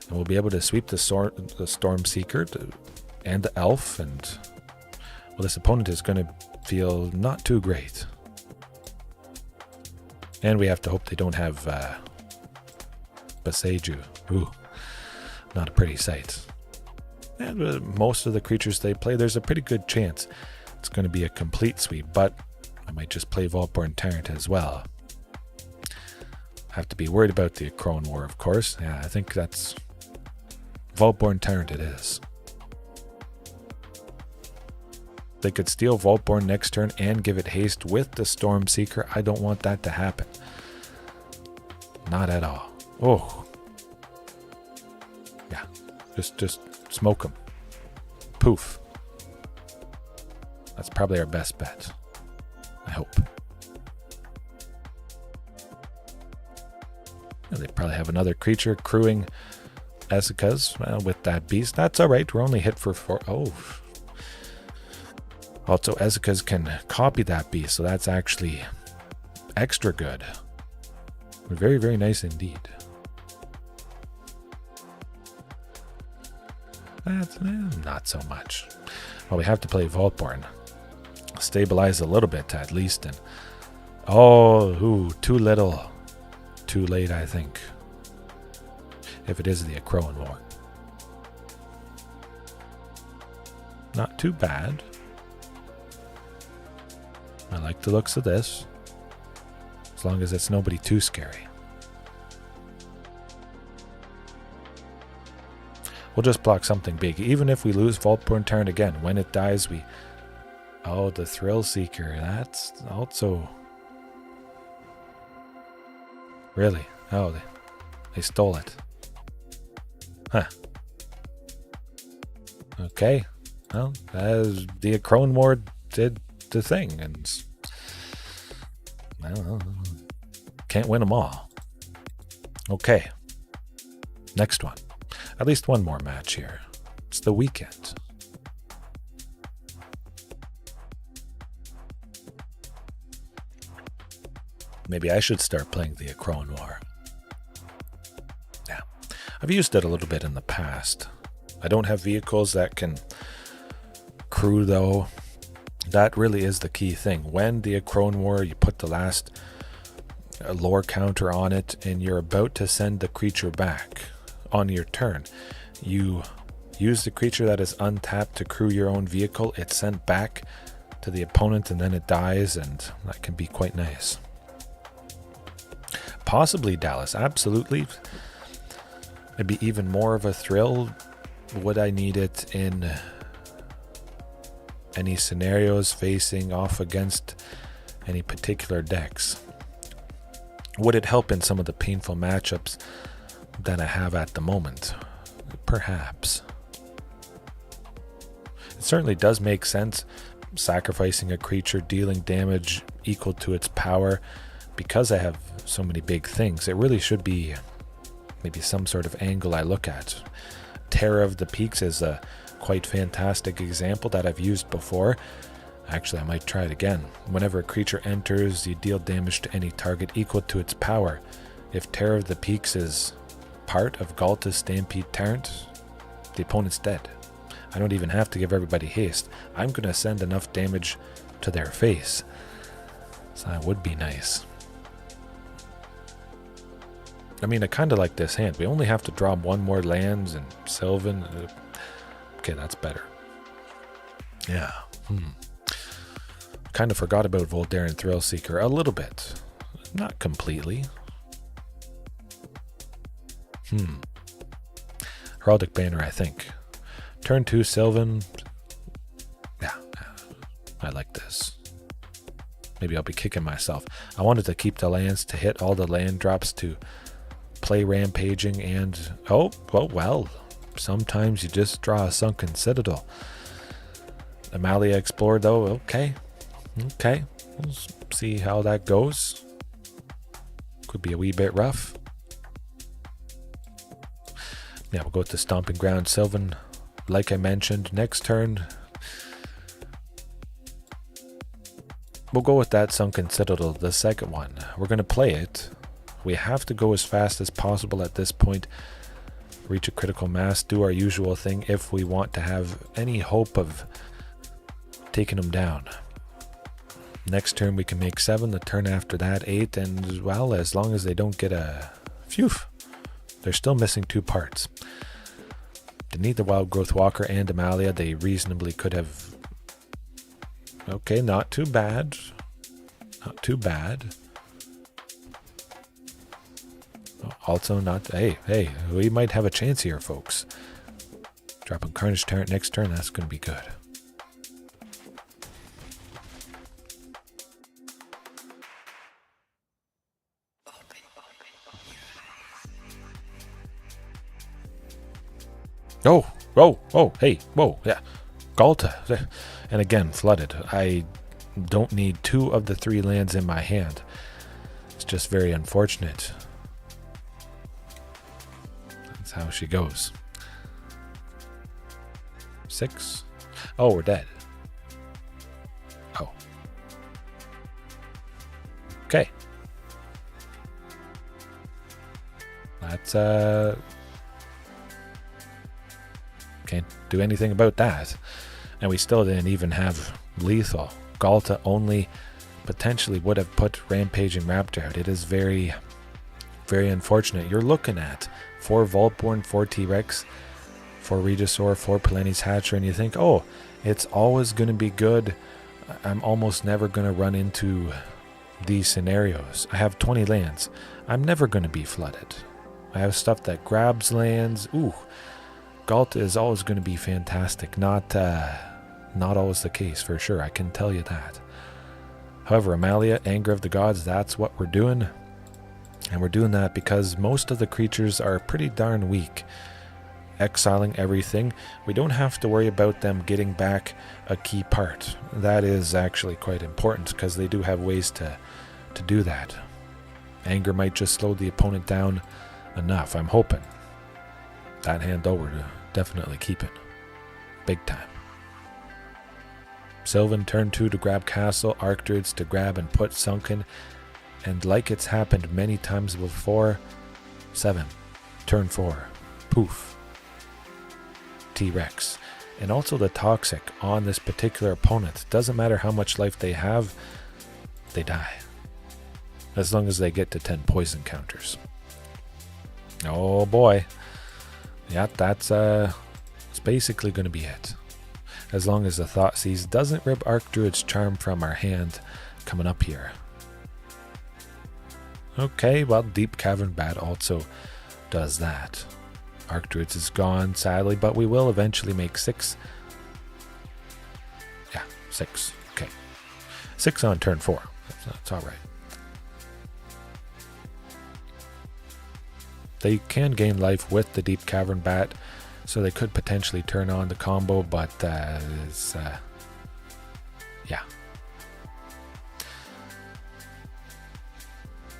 And we'll be able to sweep the Storm Seeker and the Elf, and well, this opponent is going to feel not too great. And we have to hope they don't have Boseiju. Ooh, not a pretty sight. And most of the creatures they play, there's a pretty good chance it's going to be a complete sweep, but I might just play Vaultborn Tyrant as well. Have to be worried about the Crowan War, of course. Yeah, I think that's Vaultborn Tyrant it is. They could steal Vaultborn next turn and give it haste with the Storm Seeker. I don't want that to happen. Not at all. Oh. Yeah, just smoke them. Poof. That's probably our best bet. I hope. Yeah, they probably have another creature crewing Ezeka's with that beast. That's alright, we're only hit for 4. Oh. Also, Ezeka's can copy that beast, so that's actually extra good. Very, very nice indeed. That's not so much. Well, we have to play Vaultborn. Stabilize a little bit at least. And too little. Too late, I think. If it is the Crowan War. Not too bad. I like the looks of this. As long as it's nobody too scary. We'll just block something big. Even if we lose Vaultborn Tyrant again, when it dies we... Oh, the Thrill Seeker. That's also... Really? Oh, they stole it. Huh. Okay. Well, as the Crowan War did the thing, and I don't know, can't win them all. Okay, next one. At least one more match here. It's the weekend. Maybe I should start playing the Crowan War. Yeah, I've used it a little bit in the past. I don't have vehicles that can crew though. That really is the key thing. When the Crowan War, you put the last lore counter on it and you're about to send the creature back on your turn. You use the creature that is untapped to crew your own vehicle. It's sent back to the opponent and then it dies, and that can be quite nice. Possibly Dallas, absolutely. It'd be even more of a thrill. Would I need it in any scenarios facing off against any particular decks? Would it help in some of the painful matchups that I have at the moment? Perhaps. It certainly does make sense, sacrificing a creature, dealing damage equal to its power. Because I have so many big things, it really should be maybe some sort of angle I look at. Terror of the Peaks is a quite fantastic example that I've used before. Actually, I might try it again. Whenever a creature enters, you deal damage to any target equal to its power. If Terror of the Peaks is part of Ghalta's Stampede Tyrant, the opponent's dead. I don't even have to give everybody haste. I'm going to send enough damage to their face. So that would be nice. I mean, I kind of like this hand. We only have to draw one more lands and Sylvan. Okay, that's better. Yeah. Kind of forgot about Voldaren Thrill Seeker a little bit. Not completely. Heraldic Banner, I think. Turn 2 Sylvan. Yeah, I like this. Maybe I'll be kicking myself. I wanted to keep the lands to hit all the land drops to play Rampaging and... Oh, well. Sometimes you just draw a Sunken Citadel. Amalia Explored, though. Okay. We'll see how that goes. Could be a wee bit rough. Yeah, we'll go to Stomping Ground Sylvan. Like I mentioned, next turn, we'll go with that Sunken Citadel, the second one. We're going to play it. We have to go as fast as possible at this point. Reach a critical mass, do our usual thing if we want to have any hope of taking them down. Next turn we can make 7, the turn after that 8, and well, as long as they don't get a... Phew! They're still missing 2 parts. They need the Wild Growth Walker and Amalia. They reasonably could have... Okay, not too bad. Not too bad. Also not... Hey, we might have a chance here, folks. Dropping Carnage Tyrant next turn, that's going to be good. Hey, yeah. Ghalta. And again, flooded. I don't need 2 of the 3 lands in my hand. It's just very unfortunate. That's how she goes. 6. Oh, we're dead. Oh. Okay. That's, can't do anything about that. And we still didn't even have lethal. Ghalta only potentially would have put Rampaging Raptor out. It is very, very unfortunate. You're looking at 4 Vaultborn, 4 T-Rex, 4 Regisaur, 4 Palani's Hatcher, and you think, oh, it's always going to be good. I'm almost never going to run into these scenarios. I have 20 lands. I'm never going to be flooded. I have stuff that grabs lands. Ooh, Ghalta is always going to be fantastic. Not always the case, for sure. I can tell you that. However, Amalia, Anger of the Gods, that's what we're doing. And we're doing that because most of the creatures are pretty darn weak. Exiling everything, we don't have to worry about them getting back a key part. That is actually quite important because they do have ways to do that. Anger might just slow the opponent down enough. I'm hoping that hand over to definitely keep it. Big time. Sylvan turn 2 to grab Castle, Archdruids to grab and put Sunken, and like it's happened many times before, 7, turn 4, poof, T-Rex. And also the Toxic on this particular opponent. Doesn't matter how much life they have, they die. As long as they get to 10 poison counters. Oh boy. Yeah, that's it's basically going to be it. As long as the Thoughtseize doesn't rip Archdruid's Charm from our hand coming up here. Okay, well, Deep Cavern Bat also does that. Archdruids is gone, sadly, but we will eventually make 6. Yeah, 6. Okay. 6 on turn 4. That's all right. They can gain life with the Deep Cavern Bat, so they could potentially turn on the combo, but it's, yeah.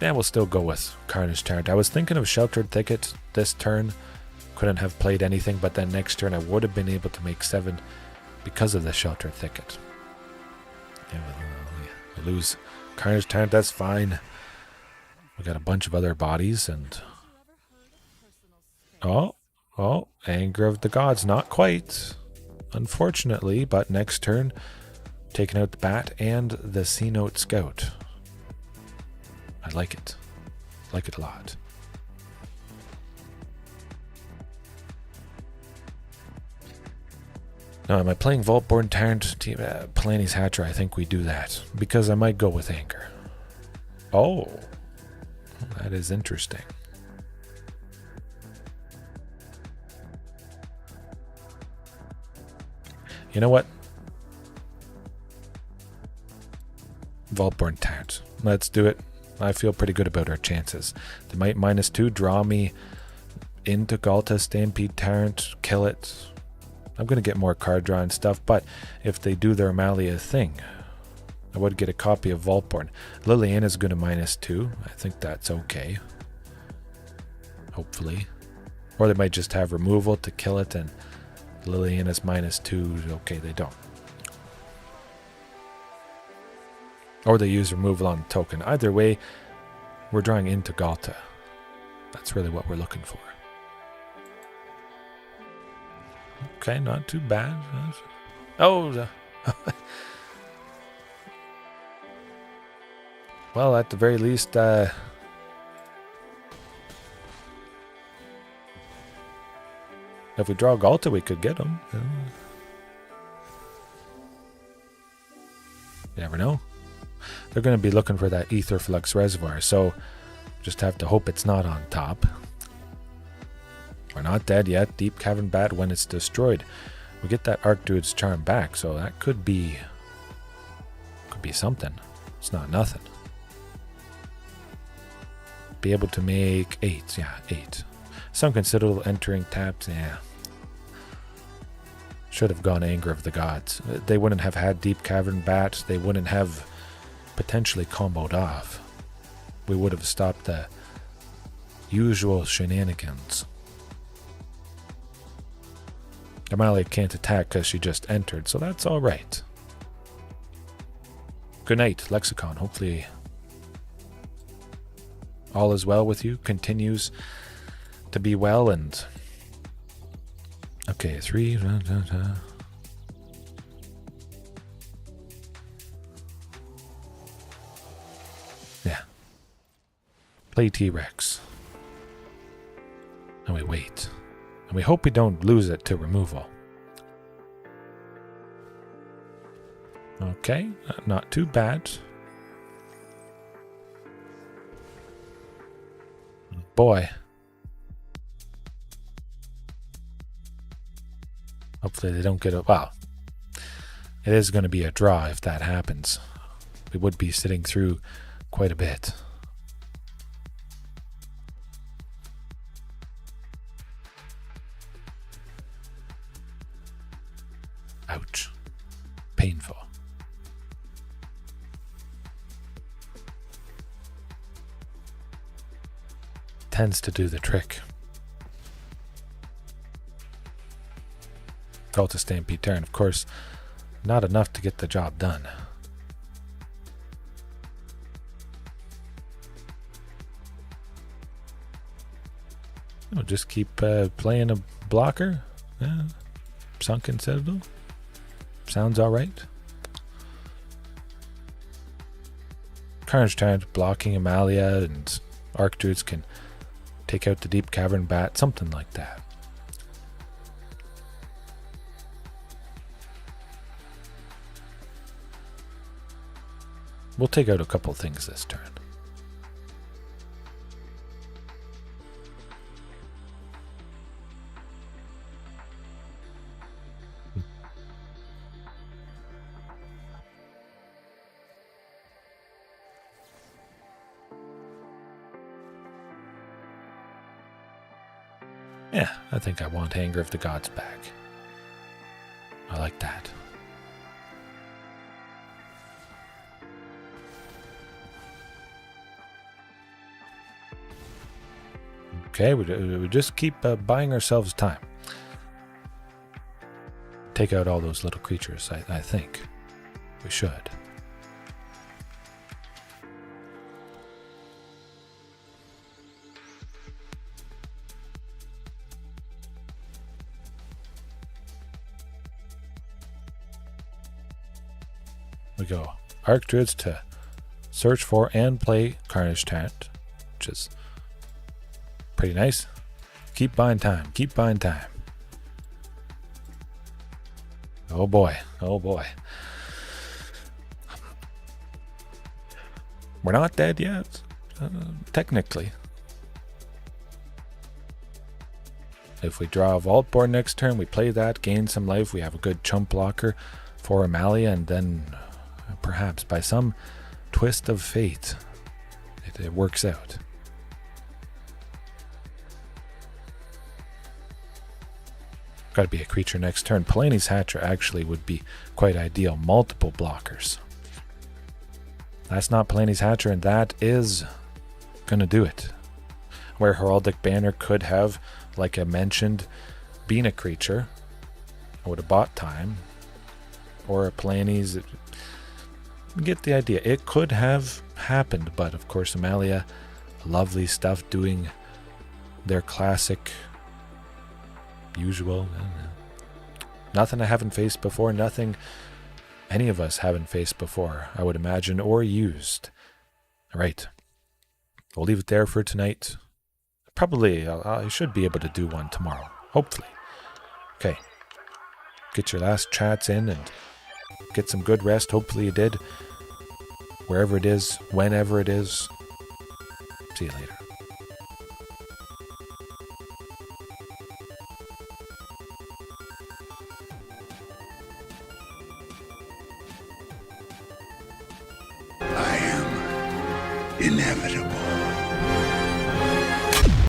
Yeah, we'll still go with Carnage Tyrant. I was thinking of Sheltered Thicket this turn. Couldn't have played anything, but then next turn I would have been able to make 7 because of the Sheltered Thicket. Yeah, we'll lose Carnage Tyrant, that's fine. We got a bunch of other bodies, and... Oh, Anger of the Gods, not quite, unfortunately, but next turn, taking out the Bat and the C-Note Scout. I like it. Like it a lot. Now, am I playing Vaultborn Tyrant, Palani's Hatcher? I think we do that, because I might go with Anger. Oh, that is interesting. You know what? Vaultborn Tyrant. Let's do it. I feel pretty good about our chances. They might -2 draw me into Ghalta, Stampede Tyrant, kill it. I'm going to get more card draw and stuff, but if they do their Amalia thing, I would get a copy of Vaultborn. Liliana's going to -2. I think that's okay. Hopefully. Or they might just have removal to kill it, and Liliana's -2. Okay, they don't. Or they use removal on the token. Either way, we're drawing into Ghalta. That's really what we're looking for. Okay, not too bad. Oh! Well, at the very least, if we draw Ghalta, we could get him. You never know. They're going to be looking for that Ether Flux Reservoir, so just have to hope it's not on top. We're not dead yet. Deep Cavern Bat, when it's destroyed, we get that Archdruid's Charm back, so that could be something. It's not nothing. Be able to make 8. Yeah, 8. Sunken Citadel entering tapped. Yeah. Should have gone Anger of the Gods. They wouldn't have had Deep Cavern Bat. They wouldn't have potentially comboed off. We would have stopped the usual shenanigans. Amalia can't attack because she just entered, so that's alright. Good night, Lexicon. Hopefully all is well with you, continues to be well, and... Okay, 3... Yeah. Play T-Rex. And we wait. And we hope we don't lose it to removal. Okay, not too bad. Boy. Hopefully they don't get a... Wow. It is going to be a draw if that happens. We would be sitting through quite a bit. Ouch. Painful. Tends to do the trick. Ghalta Stampede Tyrant, of course, not enough to get the job done. We'll just keep playing a blocker. Yeah. Sunken Citadel. Sounds alright. Carnage Tyrant blocking Amalia, and Archdruids can take out the deep cavern bat, something like that. We'll take out a couple things this turn. Yeah, I think I want Anger of the Gods back. I like that. Okay, we just keep buying ourselves time. Take out all those little creatures, I think. We should. We go Archdruids to search for and play Carnage Tyrant, which is pretty nice. Keep buying time. Keep buying time. Oh boy. Oh boy. We're not dead yet. Technically. If we draw a Vaultborn next turn, we play that, gain some life. We have a good chump blocker for Amalia, and then perhaps by some twist of fate, it works out. Got to be a creature next turn. Palani's Hatcher actually would be quite ideal. Multiple blockers. That's not Palani's Hatcher, and that is going to do it. Where Heraldic Banner could have, like I mentioned, been a creature. I would have bought time. Or a Palani's. Get the idea. It could have happened, but of course Amalia, lovely stuff, doing their classic, usual. Nothing I haven't faced before, nothing any of us haven't faced before, I would imagine, or used. All right. We'll leave it there for tonight. Probably, I should be able to do one tomorrow, hopefully. Okay. Get your last chats in and get some good rest. Hopefully you did. Wherever it is, whenever it is. See you later. I am inevitable.